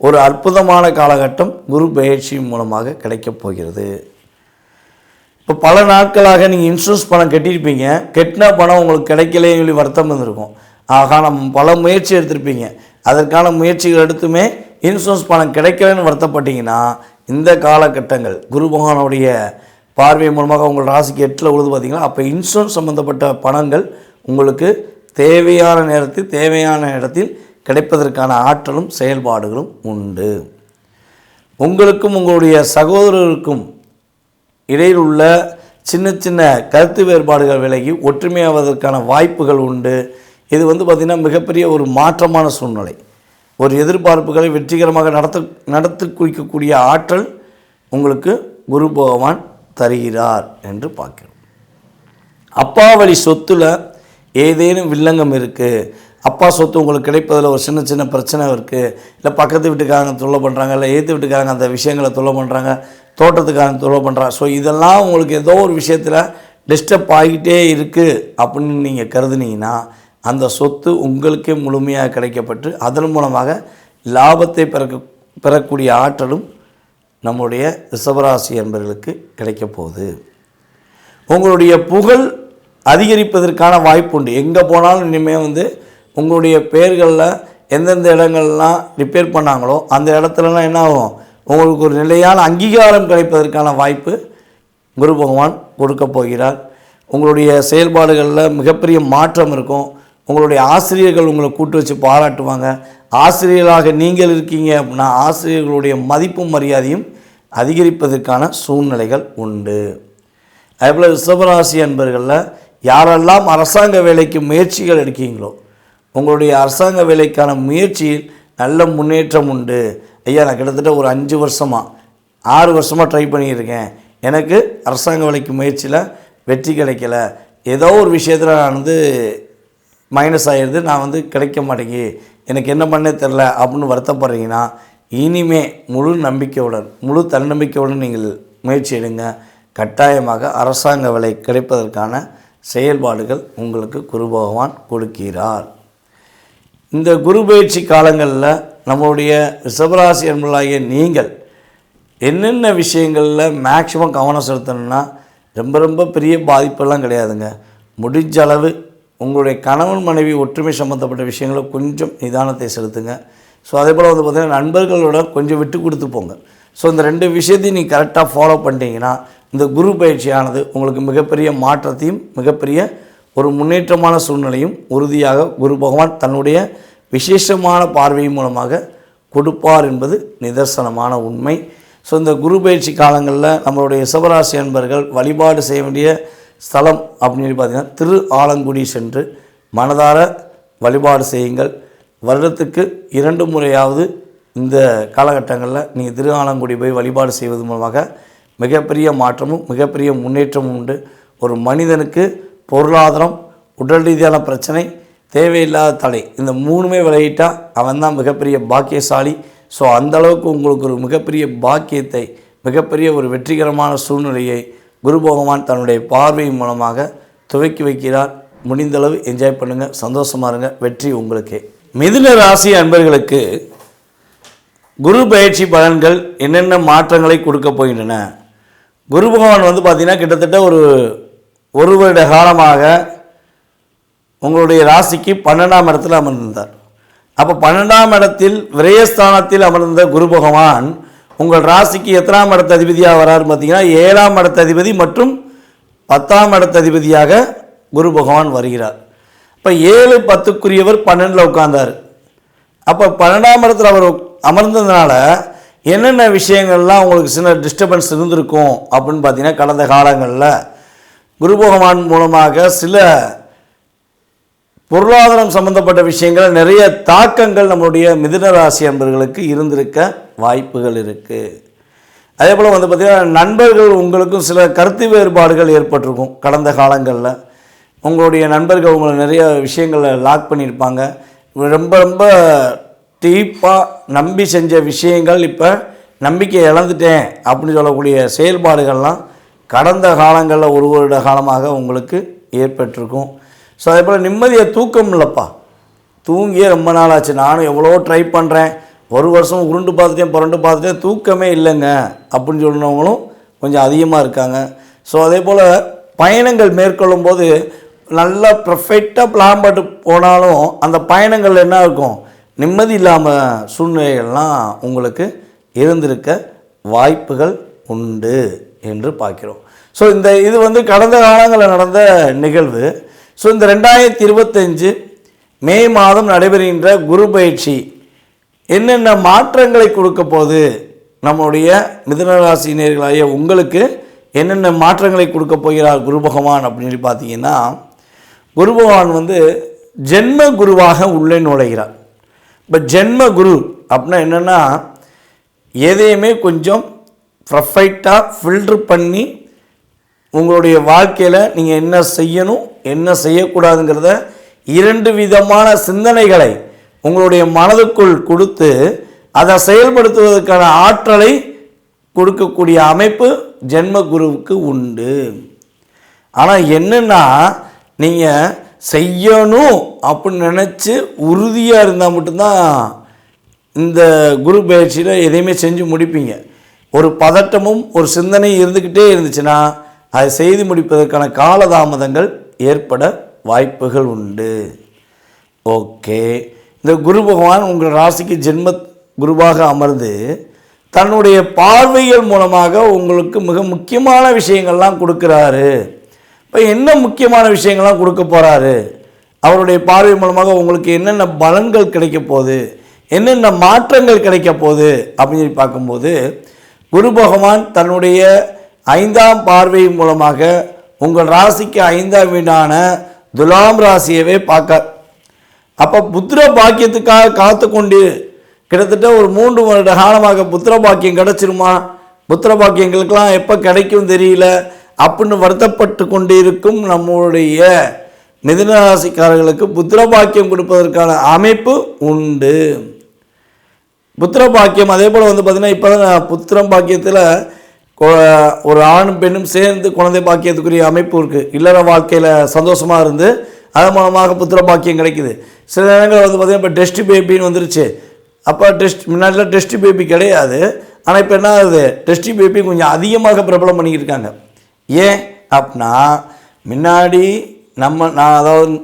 [SPEAKER 1] ஒரு அற்புதமான காலகட்டம் குரு பயிற்சி மூலமாக கிடைக்கப் போகிறது. இப்போ பல நாட்களாக நீங்கள் இன்சூரன்ஸ் பணம் கட்டியிருப்பீங்க, கெட்டின பணம் உங்களுக்கு கிடைக்கலேன்னு சொல்லி வருத்தம் இருந்திருக்கும். ஆக நம்ம பல முயற்சி எடுத்திருப்பீங்க, அதற்கான முயற்சிகள் எடுத்துமே இன்சூரன்ஸ் பணம் கிடைக்கலன்னு வருத்தப்பட்டீங்கன்னா இந்த காலகட்டங்கள் குரு பகவானுடைய பார்வை மூலமாக உங்கள் ராசிக்கு 8ல் உழுது பார்த்திங்கன்னா அப்போ இன்சூரன்ஸ் சம்மந்தப்பட்ட பணங்கள் உங்களுக்கு தேவையான நேரத்தில் தேவையான இடத்தில் கிடைப்பதற்கான ஆற்றலும் செயல்பாடுகளும் உண்டு. உங்களுக்கும் உங்களுடைய சகோதரருக்கும் இடையில் உள்ள சின்ன சின்ன கருத்து வேறுபாடுகள் விலகி ஒற்றுமையாவதற்கான வாய்ப்புகள் உண்டு. இது பார்த்திங்கன்னா மிகப்பெரிய ஒரு மாற்றமான சூழ்நிலை. ஒரு எதிர்பார்ப்புகளை வெற்றிகரமாக நடத்தி குறிக்கக்கூடிய ஆற்றல் உங்களுக்கு குரு பகவான் தருகிறார் என்று பார்க்கிறோம். அப்பா வழி சொத்தில் ஏதேனும் வில்லங்கம் இருக்குது, அப்பா சொத்து உங்களுக்கு கிடைப்பதில் ஒரு சின்ன சின்ன பிரச்சனை இருக்குது, இல்லை பக்கத்து வீட்டுக்காரங்க தொல்லை பண்ணுறாங்க, இல்லை ஏற்று வீட்டுக்காரங்க அந்த விஷயங்களை தொல்லை பண்ணுறாங்க, தோட்டத்துக்காரங்க தொல்லை பண்ணுறாங்க, ஸோ இதெல்லாம் உங்களுக்கு ஏதோ ஒரு விஷயத்தில் டிஸ்டர்ப் ஆகிட்டே இருக்குது அப்படின்னு நீங்கள் கருதுனீங்கன்னா அந்த சொத்து உங்களுக்கே முழுமையாக கிடைக்கப்பட்டு அதன் மூலமாக லாபத்தை பெறக்கூடிய ஆற்றலும் நம்முடைய ரிஷபராசி என்பவர்களுக்கு கிடைக்கப் போகுது. உங்களுடைய புகழ் அதிகரிப்பதற்கான வாய்ப்பு உண்டு. எங்கே போனாலும் இனிமேல் உங்களுடைய பெயர்களில் எந்தெந்த இடங்கள்லாம் ரிப்பேர் பண்ணாங்களோ அந்த இடத்துலலாம் என்ன ஆகும், உங்களுக்கு ஒரு நிலையான அங்கீகாரம் கிடைப்பதற்கான வாய்ப்பு குரு பகவான் கொடுக்க போகிறார். உங்களுடைய செயல்பாடுகளில் மிகப்பெரிய மாற்றம் இருக்கும். உங்களுடைய ஆசிரியர்கள் உங்களை கூட்டு வச்சு பாராட்டுவாங்க. ஆசிரியர்களாக நீங்கள் இருக்கீங்க அப்படின்னா ஆசிரியர்களுடைய மதிப்பும் மரியாதையும் அதிகரிப்பதற்கான சூழ்நிலைகள் உண்டு. அதேபோல் ரிஷபராசி அன்பர்களில் யாரெல்லாம் அரசாங்க வேலைக்கு முயற்சிகள் எடுக்கீங்களோ உங்களுடைய அரசாங்க வேலைக்கான முயற்சியில் நல்ல முன்னேற்றம் உண்டு. ஐயா, நான் கிட்டத்தட்ட ஒரு 5 வருஷமாக 6 வருஷமாக ட்ரை பண்ணியிருக்கேன், எனக்கு அரசாங்க வேலைக்கு முயற்சியில் வெற்றி கிடைக்கல, ஏதோ ஒரு விஷயத்தில் நான் மைனஸ் ஆகிடுது, நான் கிடைக்க மாட்டேங்கி, எனக்கு என்ன பண்ணே தெரில அப்படின்னு வருத்தப்படுறீங்கன்னா இனிமே முழு நம்பிக்கையுடன் முழு தன்னம்பிக்கையுடன் நீங்கள் முயற்சி எடுங்க. கட்டாயமாக அரசாங்க வேலை கிடைப்பதற்கான செயல்பாடுகள் உங்களுக்கு குரு பகவான் கொடுக்கிறார். இந்த குரு பயிற்சி காலங்களில் நம்மளுடைய ரிஷபராசி என்பவர்களாகிய நீங்கள் என்னென்ன விஷயங்களில் மேக்சிமம் கவனம் செலுத்தணும்னா ரொம்ப ரொம்ப பெரிய பாதிப்பெல்லாம் கிடையாதுங்க. முடிஞ்ச அளவு உங்களுடைய கணவன் மனைவி ஒற்றுமை சம்மந்தப்பட்ட விஷயங்களை கொஞ்சம் நிதானத்தை செலுத்துங்க. ஸோ அதே போல் வந்து பார்த்திங்கன்னா நண்பர்களோட கொஞ்சம் விட்டு கொடுத்து போங்க. ஸோ இந்த 2 விஷயத்தையும் நீங்கள் கரெக்டாக ஃபாலோ பண்ணிட்டீங்கன்னா இந்த குரு பயிற்சியானது உங்களுக்கு மிகப்பெரிய மாற்றத்தையும் மிகப்பெரிய ஒரு முன்னேற்றமான சூழ்நிலையும் உறுதியாக குரு பகவான் தன்னுடைய விசேஷமான பார்வை மூலமாக கொடுப்பார் என்பது நிதர்சனமான உண்மை. ஸோ இந்த குரு பயிற்சி காலங்களில் நம்மளுடைய ரிஷபராசி அன்பர்கள் வழிபாடு செய்ய வேண்டிய ஸ்தலம் அப்படின்னு பார்த்திங்கன்னா திரு ஆலங்குடி சென்று மனதார வழிபாடு செய்யுங்கள். வருடத்துக்கு 2 முறையாவது இந்த காலகட்டங்களில் நீங்கள் திரு ஆலங்குடி போய் வழிபாடு செய்வது மூலமாக மிகப்பெரிய மாற்றமும் மிகப்பெரிய முன்னேற்றமும் உண்டு. ஒரு மனிதனுக்கு பொருளாதாரம், உடல் ரீதியான பிரச்சனை, தேவையில்லாத தடை, இந்த 3மே விலகிட்டால் அவன் தான் மிகப்பெரிய பாக்கியசாலி. ஸோ அந்தளவுக்கு உங்களுக்கு ஒரு மிகப்பெரிய பாக்கியத்தை, மிகப்பெரிய ஒரு வெற்றிகரமான சூழ்நிலையை குரு பகவான் தன்னுடைய பார்வை மூலமாக துவக்கி வைக்கிறார். முடிந்தளவு என்ஜாய் பண்ணுங்கள், சந்தோஷமாக இருங்க, வெற்றி உங்களுக்கே. மிதுன ராசி அன்பர்களுக்கு குரு பயிற்சி பலன்கள் என்னென்ன மாற்றங்களை கொடுக்க போகின்றன? குரு பகவான் வந்து பார்த்திங்கன்னா கிட்டத்தட்ட ஒரு வருட காலமாக உங்களுடைய ராசிக்கு 12ஆம் இடத்தில் அமர்ந்திருந்தார். அப்போ 12ஆம் இடத்தில் விரயஸ்தானத்தில் அமர்ந்த குரு பகவான் உங்கள் ராசிக்கு எத்தனாம் இடத்த அதிபதியாக வராரு பார்த்தீங்கன்னா 7ஆம் இடத்த அதிபதி மற்றும் 10ஆம் இடத்த அதிபதியாக குரு பகவான் வருகிறார். இப்போ 7, 10க்குரியவர் 12ல் உட்கார்ந்தார். அப்போ 12ஆம் இடத்துல அவர் அமர்ந்ததுனால என்னென்ன விஷயங்கள்லாம் உங்களுக்கு சின்ன டிஸ்டர்பன்ஸ் இருந்திருக்கும் அப்படின்னு பார்த்தீங்கன்னா கடந்த காலங்களில் குரு பகவான் மூலமாக சில பொருளாதாரம் சம்பந்தப்பட்ட விஷயங்கள் நிறைய தாக்கங்கள் நம்மளுடைய மிதுன ராசி அன்பர்களுக்கு இருந்திருக்க வாய்ப்புகள் இருக்குது. அதே போல் வந்து பார்த்திங்கன்னா நண்பர்கள் உங்களுக்கும் சில கருத்து வேறுபாடுகள் ஏற்பட்டிருக்கும். கடந்த காலங்களில் உங்களுடைய நண்பர்கள் உங்களை நிறைய விஷயங்களை லாக் பண்ணியிருப்பாங்க. ரொம்ப ரொம்ப டீப்பாக நம்பி செஞ்ச விஷயங்கள் இப்போ நம்பிக்கை இழந்துட்டேன் அப்படின்னு சொல்லக்கூடிய செயல்பாடுகள்லாம் கடந்த காலங்களில் ஒரு வருட காலமாக உங்களுக்கு ஏற்பட்டிருக்கும். ஸோ அதே போல் நிம்மதியாக தூக்கம் இல்லைப்பா, தூங்கியே ரொம்ப நாள் ஆச்சு, நானும் எவ்வளோ ட்ரை பண்ணுறேன், ஒரு வருஷம் உருண்டு பார்த்துட்டேன் புரண்டு பார்த்துட்டேன், தூக்கமே இல்லைங்க அப்படின்னு சொன்னவங்களும் கொஞ்சம் அதிகமாக இருக்காங்க. ஸோ அதே போல் பயணங்கள் மேற்கொள்ளும் போது நல்லா பர்ஃபெக்டாக பிளான் போட்டு போனாலும் அந்த பயணங்கள் என்ன இருக்கும், நிம்மதி இல்லாமல் சூழ்நிலைகள்லாம் உங்களுக்கு இருந்திருக்க வாய்ப்புகள் உண்டு என்று பார்க்கிறோம். ஸோ இது வந்து கடந்த காலங்களில் நடந்த நிகழ்வு. ஸோ இந்த 2025 மே மாதம் நடைபெறுகின்ற குரு பயிற்சி என்னென்ன மாற்றங்களை கொடுக்க போகுது, நம்முடைய மிதுனராசினியர்களாகிய உங்களுக்கு என்னென்ன மாற்றங்களை கொடுக்க போகிறார் குரு பகவான் அப்படின்னு பார்த்தீங்கன்னா, குரு பகவான் வந்து ஜென்ம குருவாக உள்ளே நுழைகிறார். இப்போ ஜென்ம குரு அப்படின்னா என்னென்னா, எதையுமே கொஞ்சம் பர்ஃபெக்டாக ஃபில்ட்ரு பண்ணி உங்களுடைய வாழ்க்கையில் நீங்கள் என்ன செய்யணும் என்ன செய்யக்கூடாதுங்கிறத 2 விதமான சிந்தனைகளை உங்களுடைய மனதுக்குள் கொடுத்து அதை செயல்படுத்துவதற்கான ஆற்றலை கொடுக்கக்கூடிய அமைப்பு ஜென்ம குருவுக்கு உண்டு. ஆனால் என்னென்னா, நீங்கள் செய்யணும் அப்படின்னு நினச்சி உறுதியாக இருந்தால் மட்டும்தான் இந்த குரு பயிற்சியில் எதையுமே செஞ்சு முடிப்பீங்க. ஒரு பதட்டமும் ஒரு சிந்தனையும் இருந்துக்கிட்டே இருந்துச்சுன்னா அதை செய்து முடிப்பதற்கான காலதாமதங்கள் ஏற்பட வாய்ப்புகள் உண்டு. ஓகே, இந்த குரு பகவான் உங்கள் ராசிக்கு ஜென்ம குருவாக அமர்ந்து தன்னுடைய பார்வைகள் மூலமாக உங்களுக்கு மிக முக்கியமான விஷயங்கள்லாம் கொடுக்குறாரு. இப்போ என்ன முக்கியமான விஷயங்கள்லாம் கொடுக்க போகிறாரு, அவருடைய பார்வை மூலமாக உங்களுக்கு என்னென்ன பலன்கள் கிடைக்க போகுது, என்னென்ன மாற்றங்கள் கிடைக்க போகுது அப்படின்னு சொல்லி பார்க்கும்போது, குரு பகவான் தன்னுடைய 5ஆம் பார்வை மூலமாக உங்கள் ராசிக்கு 5ஆம் வீடான துலாம் ராசியவே பார்க்க. அப்போ புத்திர பாக்கியத்துக்காக காத்து கொண்டு கிட்டத்தட்ட ஒரு 3 வருட காலமாக புத்திர பாக்கியம் கிடச்சிருமா, புத்திர பாக்கியங்களுக்கெல்லாம் எப்போ கிடைக்கும் தெரியல அப்படின்னு வருத்தப்பட்டு கொண்டு இருக்கும் நம்முடைய மிதுன ராசிக்காரர்களுக்கு புத்திர பாக்கியம் கொடுப்பதற்கான அமைப்பு உண்டு. புத்திர பாக்கியம் அதே போல் வந்து பார்த்திங்கன்னா இப்போ தான் புத்திரம் பாக்கியத்தில் ஒரு ஆணும் பெண்ணும் சேர்ந்து குழந்தை பாக்கியத்துக்குரிய அமைப்பு இருக்குது. இல்லற வாழ்க்கையில் சந்தோஷமாக இருந்து அது மூலமாக புத்திர பாக்கியம் கிடைக்குது. சில நேரங்கள் வந்து பார்த்திங்கன்னா இப்போ டெஸ்ட் பேபின்னு வந்துருச்சு. அப்போ முன்னாடிலாம் டெஸ்ட் பேபி கிடையாது, ஆனால் இப்போ என்ன ஆகுது, டெஸ்ட் பேபி கொஞ்சம் அதிகமாக பிரபலம் பண்ணிக்கிட்டு இருக்காங்க. ஏன் அப்படின்னா, முன்னாடி நான் அதாவது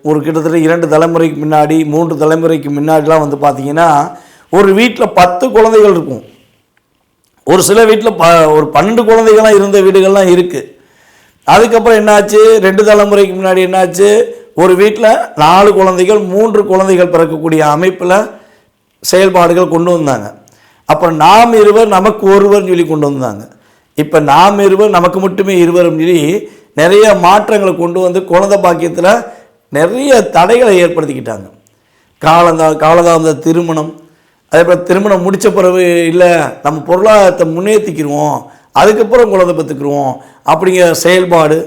[SPEAKER 1] ஒரு கிட்டத்தட்ட 2 தலைமுறைக்கு முன்னாடி 3 தலைமுறைக்கு முன்னாடிலாம் வந்து பார்த்திங்கன்னா ஒரு வீட்டில் 10 குழந்தைகள் இருக்கும். ஒரு சில வீட்டில் ஒரு 12 குழந்தைகள்லாம் இருந்த வீடுகள்லாம் இருக்குது. அதுக்கப்புறம் என்னாச்சு, 2 தலைமுறைக்கு முன்னாடி என்னாச்சு, ஒரு வீட்டில் 4 குழந்தைகள் 3 குழந்தைகள் பிறக்கக்கூடிய அமைப்பில் செயல்பாடுகள் கொண்டு வந்தாங்க. அப்புறம் நாம் இருவர் நமக்கு ஒருவர்னு சொல்லி கொண்டு வந்தாங்க. இப்போ நாம் இருவர் நமக்கு மட்டுமே இருவர்னு சொல்லி நிறைய மாற்றங்களை கொண்டு வந்து குழந்தை பாக்கியத்தில் நிறைய தடைகளை ஏற்படுத்திக்கிட்டாங்க. காலதாமத திருமணம், அதே போல் திருமணம் முடித்த பிறகு இல்லை நம்ம பொருளாதாரத்தை முன்னேற்றிக்கிடுவோம், அதுக்கப்புறம் குழந்தை பெற்றுக்குருவோம் அப்படிங்கிற செயல்பாடு,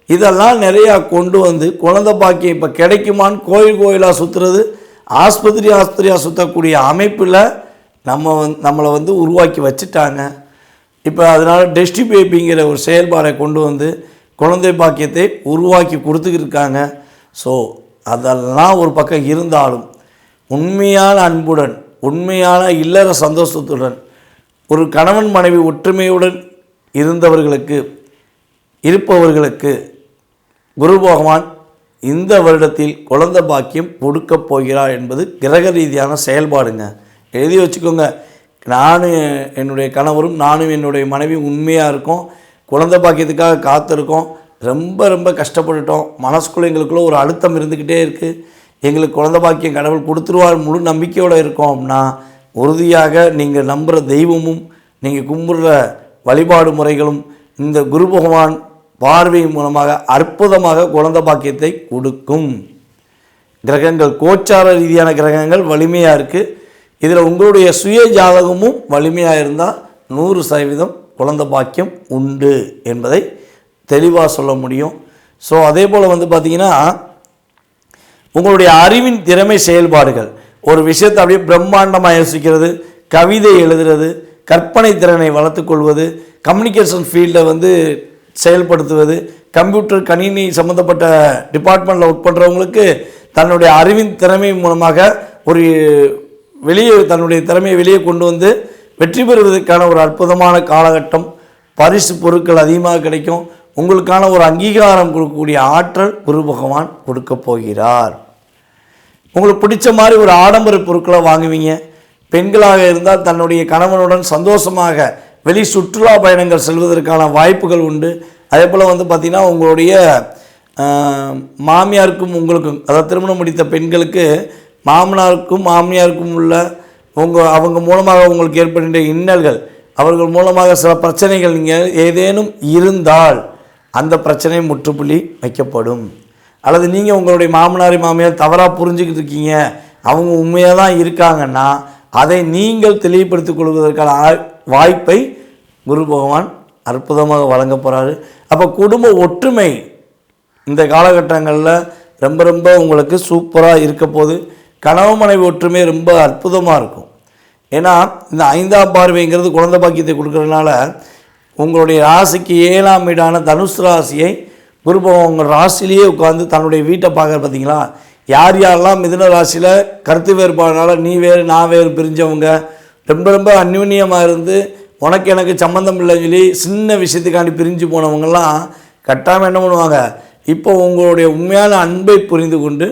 [SPEAKER 1] இதெல்லாம் நிறையா கொண்டு வந்து குழந்தை பாக்கியம் இப்போ கிடைக்குமான்னு கோயிலாக சுற்றுறது, ஆஸ்பத்திரியாக சுற்றக்கூடிய அமைப்பில் நம்மளை வந்து உருவாக்கி வச்சுட்டாங்க. இப்போ அதனால் டெஸ்டி பேபிங்கிற ஒரு செயல்பாடை கொண்டு வந்து குழந்தை பாக்கியத்தை உருவாக்கி கொடுத்துக்கிட்டு இருக்காங்க. ஸோ அதெல்லாம் ஒரு பக்கம் இருந்தாலும் உண்மையான அன்புடன், உண்மையான இல்லற சந்தோஷத்துடன், ஒரு கணவன் மனைவி ஒற்றுமையுடன் இருப்பவர்களுக்கு குரு பகவான் இந்த வருடத்தில் குழந்தை பாக்கியம் கொடுக்கப் போகிறார் என்பது கிரக ரீதியான செயல்பாடுங்க. எழுதி வச்சுக்கோங்க. நானும் என்னுடைய கணவரும் நானும் என்னுடைய மனைவி உண்மையாக இருக்கோம், குழந்தை பாக்கியத்துக்காக காத்திருக்கோம், ரொம்ப ரொம்ப கஷ்டப்பட்டுட்டோம், மனசுக்குள்ளே எங்களுக்குள்ளே ஒரு அழுத்தம் இருந்துக்கிட்டே இருக்குது, எங்களுக்கு குழந்தை பாக்கியம் கடவுள் கொடுத்துருவார் முழு நம்பிக்கையோடு இருக்கோம் அப்படின்னா உறுதியாக நீங்கள் நம்புகிற தெய்வமும் நீங்கள் கும்பிடுற வழிபாடு முறைகளும் இந்த குரு பகவான் பார்வை மூலமாக அற்புதமாக குழந்தை பாக்கியத்தை கொடுக்கும். கிரகங்கள் கோச்சார ரீதியான கிரகங்கள் வலிமையாக இருக்குது. இதில் உங்களுடைய சுய ஜாதகமும் வலிமையாக இருந்தால் 100% குழந்தை பாக்கியம் உண்டு என்பதை தெளிவாக சொல்ல முடியும். ஸோ அதே போல் வந்து பார்த்திங்கன்னா உங்களுடைய அறிவின் திறமை செயல்பாடுகள், ஒரு விஷயத்தை அப்படியே பிரம்மாண்டமாக யோசிக்கிறது, கவிதை எழுதுறது, கற்பனை திறனை வளர்த்துக்கொள்வது, கம்யூனிகேஷன் ஃபீல்டில் வந்து செயல்படுத்துவது, கம்ப்யூட்டர் கணினி சம்மந்தப்பட்ட டிபார்ட்மெண்ட்டில் ஒர்க் பண்ணுறவங்களுக்கு தன்னுடைய அறிவின் திறமை மூலமாக ஒரு தன்னுடைய திறமையை வெளியே கொண்டு வந்து வெற்றி பெறுவதற்கான ஒரு அற்புதமான காலகட்டம். பரிசு பொருட்கள் அதிகமாக கிடைக்கும். உங்களுக்கான ஒரு அங்கீகாரம் கொடுக்கக்கூடிய ஆற்றல் குரு பகவான் கொடுக்க போகிறார். உங்களுக்கு பிடிச்ச மாதிரி ஒரு ஆடம்பர பொருட்களை வாங்குவீங்க. பெண்களாக இருந்தால் தன்னுடைய கணவனுடன் சந்தோஷமாக வெளி சுற்றுலா பயணங்கள் செல்வதற்கான வாய்ப்புகள் உண்டு. அதே போல் வந்து பார்த்திங்கன்னா உங்களுடைய மாமியாருக்கும் உங்களுக்கும், அதாவது திருமணம் முடித்த பெண்களுக்கு மாமனாருக்கும் மாமியாருக்கும் உள்ள அவங்க மூலமாக உங்களுக்கு ஏற்படுகின்ற இன்னல்கள், அவர்கள் மூலமாக சில பிரச்சனைகள் நீங்கள் ஏதேனும் இருந்தால் அந்த பிரச்சனை முற்றுப்புள்ளி வைக்கப்படும். அல்லது நீங்கள் உங்களுடைய மாமியார் தவறாக புரிஞ்சுக்கிட்டு இருக்கீங்க, அவங்க உண்மையாக தான் இருக்காங்கன்னா அதை நீங்கள் தெளிவுபடுத்திக் கொள்வதற்கான வாய்ப்பை குரு பகவான் அற்புதமாக வழங்க போகிறாரு. அப்போ குடும்ப ஒற்றுமை இந்த காலகட்டங்களில் ரொம்ப ரொம்ப உங்களுக்கு சூப்பராக இருக்க போது. கணவன் மனைவி ஒற்றுமை ரொம்ப அற்புதமாக இருக்கும். ஏன்னா இந்த 5ஆம் பார்வைங்கிறது குழந்தை பாக்கியத்தை கொடுக்கறதுனால உங்களுடைய ராசிக்கு 7ஆம் வீடான தனுசு ராசியை குரு பகவான் உங்கள் ராசிலேயே உட்காந்து தன்னுடைய வீட்டை பார்க்குற. பார்த்தீங்களா, யார் யாரெல்லாம் மிதுன ராசியில் கருத்து வேறுபாடுனால நீ வேறு நான் வேறு பிரிஞ்சவங்க, ரொம்ப ரொம்ப அந்யூன்யமாக இருந்து உனக்கு எனக்கு சம்மந்தம் இல்லைன்னு சொல்லி சின்ன விஷயத்துக்காண்டி பிரிஞ்சு போனவங்கெல்லாம் கட்டாயம் என்ன பண்ணுவாங்க, இப்போ உங்களுடைய உண்மையான அன்பை புரிந்து கொண்டு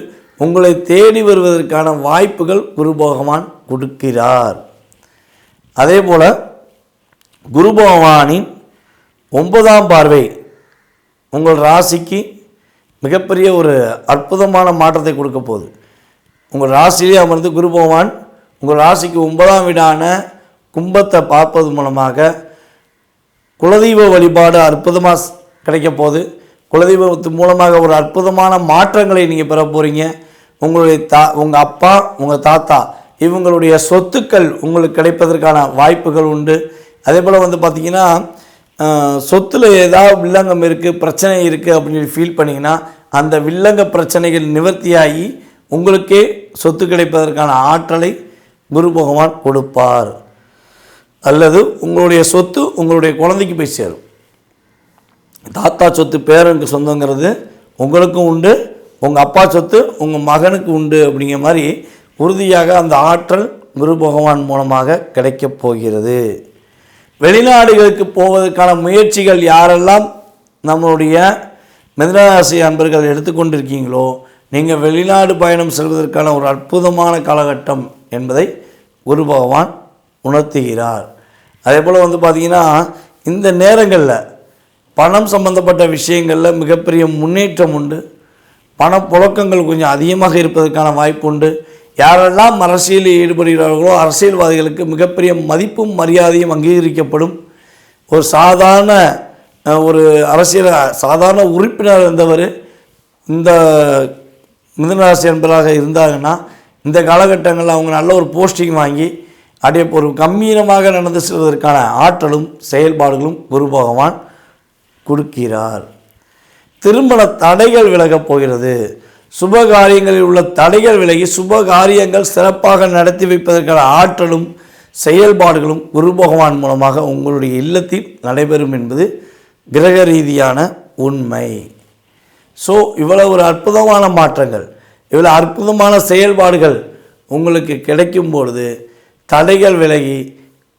[SPEAKER 1] உங்களை தேடி வருவதற்கான வாய்ப்புகள் குரு பகவான் கொடுக்கிறார். அதே போல் குரு பகவானின் 9ஆம் பார்வை உங்கள் ராசிக்கு மிகப்பெரிய ஒரு அற்புதமான மாற்றத்தை கொடுக்க போகுது. உங்கள் ராசியிலே அமர்ந்து குரு பகவான் உங்கள் ராசிக்கு 9ஆம் வீடான கும்பத்தை பார்ப்பது மூலமாக குலதெய்வ வழிபாடு அற்புதமாக கிடைக்க போகுது. குலதெய்வத்து மூலமாக ஒரு அற்புதமான மாற்றங்களை நீங்கள் பெற போகிறீங்க. உங்களுடைய உங்கள் அப்பா உங்கள் தாத்தா இவங்களுடைய சொத்துக்கள் உங்களுக்கு கிடைப்பதற்கான வாய்ப்புகள் உண்டு. அதே போல் வந்து பார்த்திங்கன்னா சொத்தில் ஏதாவது வில்லங்கம் இருக்குது, பிரச்சனை இருக்குது அப்படின்னு ஃபீல் பண்ணிங்கன்னா அந்த வில்லங்க பிரச்சனைகள் நிவர்த்தியாகி உங்களுக்கே சொத்து கிடைப்பதற்கான ஆற்றலை குரு பகவான் கொடுப்பார். அல்லது உங்களுடைய சொத்து உங்களுடைய குழந்தைக்கு போய் சேரும். தாத்தா சொத்து பேரனுக்கு சொந்தங்கிறது உங்களுக்கும் உண்டு, உங்கள் அப்பா சொத்து உங்கள் மகனுக்கு உண்டு. அப்படிங்கிற மாதிரி உறுதியாக அந்த ஆற்றல் குரு பகவான் மூலமாக கிடைக்கப் போகிறது. வெளிநாடுகளுக்கு போவதற்கான முயற்சிகள் யாரெல்லாம் நம்மளுடைய மிதுனராசி அன்பர்கள் எடுத்துக்கொண்டிருக்கீங்களோ நீங்கள் வெளிநாடு பயணம் செல்வதற்கான ஒரு அற்புதமான காலகட்டம் என்பதை குரு பகவான் உணர்த்துகிறார். அதே போல் பார்த்திங்கன்னா இந்த நேரங்களில் பணம் சம்பந்தப்பட்ட விஷயங்களில் மிகப்பெரிய முன்னேற்றம் உண்டு. பணப்புழக்கங்கள் கொஞ்சம் அதிகமாக இருப்பதற்கான வாய்ப்பு உண்டு. யாரெல்லாம் அரசியலில் ஈடுபடுகிறார்களோ அரசியல்வாதிகளுக்கு மிகப்பெரிய மதிப்பும் மரியாதையும் அங்கீகரிக்கப்படும். ஒரு சாதாரண சாதாரண உறுப்பினர் இருந்தவர் இந்த மிதுனராசி என்பதாக இருந்தாங்கன்னா இந்த காலகட்டங்களில் அவங்க நல்ல ஒரு போஸ்டிங் வாங்கி அதே ஒரு கம்பீரமாக நடந்து செல்வதற்கான ஆற்றலும் செயல்பாடுகளும் குரு பகவான் கொடுக்கிறார். திருமண தடைகள் விலகப் போகிறது. சுப காரியங்களில் உள்ள தடைகள் விலகி சுப காரியங்கள் சிறப்பாக நடத்தி வைப்பதற்கான ஆற்றலும் செயல்பாடுகளும் குரு பகவான் மூலமாக உங்களுடைய இல்லத்தில் நடைபெறும் என்பது கிரக ரீதியான உண்மை. ஸோ இவ்வளவு ஒரு அற்புதமான மாற்றங்கள், இவ்வளோ அற்புதமான செயல்பாடுகள் உங்களுக்கு கிடைக்கும் பொழுது தடைகள் விலகி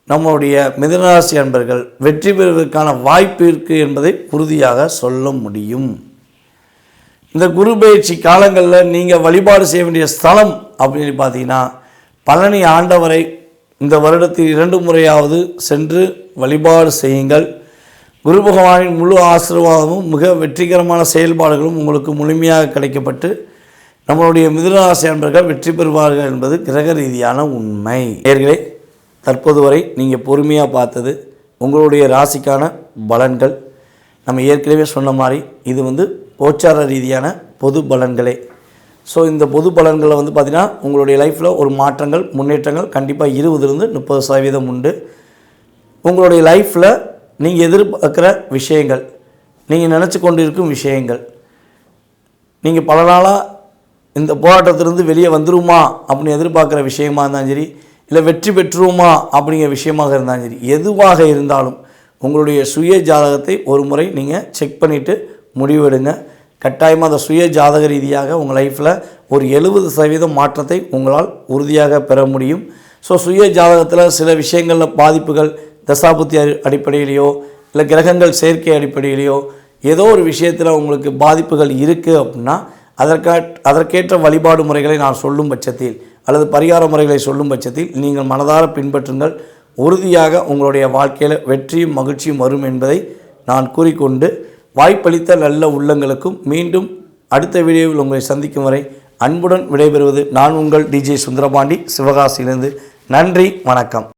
[SPEAKER 1] நம்முடைய மிதுனராசி அன்பர்கள் வெற்றி பெறுவதற்கான வாய்ப்பு இருக்குது என்பதை உறுதியாக சொல்ல முடியும். இந்த குரு பயிற்சி காலங்களில் நீங்கள் வழிபாடு செய்ய வேண்டிய ஸ்தலம் அப்படின்னு பார்த்தீங்கன்னா பழனி ஆண்டவரை இந்த வருடத்தில் 2 முறையாவது சென்று வழிபாடு செய்யுங்கள். குரு பகவானின் முழு ஆசீர்வாதமும் மிக வெற்றிகரமான செயல்பாடுகளும் உங்களுக்கு முழுமையாக கிடைக்கப்பட்டு நம்மளுடைய மிதுனராசி அன்பர்கள் வெற்றி பெறுவார்கள் என்பது கிரக ரீதியான உண்மை. நேயர்களே, தற்போது வரை நீங்கள் பொறுமையாக பார்த்தது உங்களுடைய ராசிக்கான பலன்கள். நம்ம ஏற்கனவே சொன்ன மாதிரி இது கோச்சார ரீதியான பொது பலன்களே. ஸோ இந்த பொது பலன்களில் பார்த்திங்கன்னா உங்களுடைய லைஃப்பில் ஒரு மாற்றங்கள் முன்னேற்றங்கள் கண்டிப்பாக 20-30% உண்டு. உங்களுடைய லைஃப்பில் நீங்கள் எதிர்பார்க்குற விஷயங்கள், நீங்கள் நினச்சி கொண்டு இருக்கும் விஷயங்கள், நீங்கள் பல நாளாக இந்த போராட்டத்திலிருந்து வெளியே வந்துருமா அப்படின்னு எதிர்பார்க்குற விஷயமாக இருந்தாலும் சரி, இல்லை வெற்றி பெற்றுருமா அப்படிங்கிற விஷயமாக இருந்தாலும் சரி, எதுவாக இருந்தாலும் உங்களுடைய சுய ஜாதகத்தை ஒரு முறை நீங்கள் செக் பண்ணிவிட்டு முடிவெடுங்க. கட்டாயமாக அந்த சுய ஜாதக ரீதியாக உங்கள் லைஃப்பில் ஒரு 70% மாற்றத்தை உங்களால் உறுதியாக பெற முடியும். ஸோ சுய ஜாதகத்தில் சில விஷயங்களில் பாதிப்புகள் தசாபுத்தி அடிப்படையிலையோ இல்லை கிரகங்கள் சேர்க்கை அடிப்படையிலையோ ஏதோ ஒரு விஷயத்தில் உங்களுக்கு பாதிப்புகள் இருக்குது அப்படின்னா அதற்கேற்ற வழிபாடு முறைகளை நான் சொல்லும் பட்சத்தில் அல்லது பரிகார முறைகளை சொல்லும் பட்சத்தில் நீங்கள் மனதார பின்பற்றுங்கள். உறுதியாக உங்களுடைய வாழ்க்கையில் வெற்றியும் மகிழ்ச்சியும் வரும் என்பதை நான் கூறிக்கொண்டு வாய்ப்பளித்த நல்ல உள்ளங்களுக்கும் மீண்டும் அடுத்த வீடியோவில் உங்களை சந்திக்கும் வரை அன்புடன் விடைபெறுவது நான் உங்கள் டிஜே சுந்தரபாண்டி, சிவகாசியிலிருந்து. நன்றி, வணக்கம்.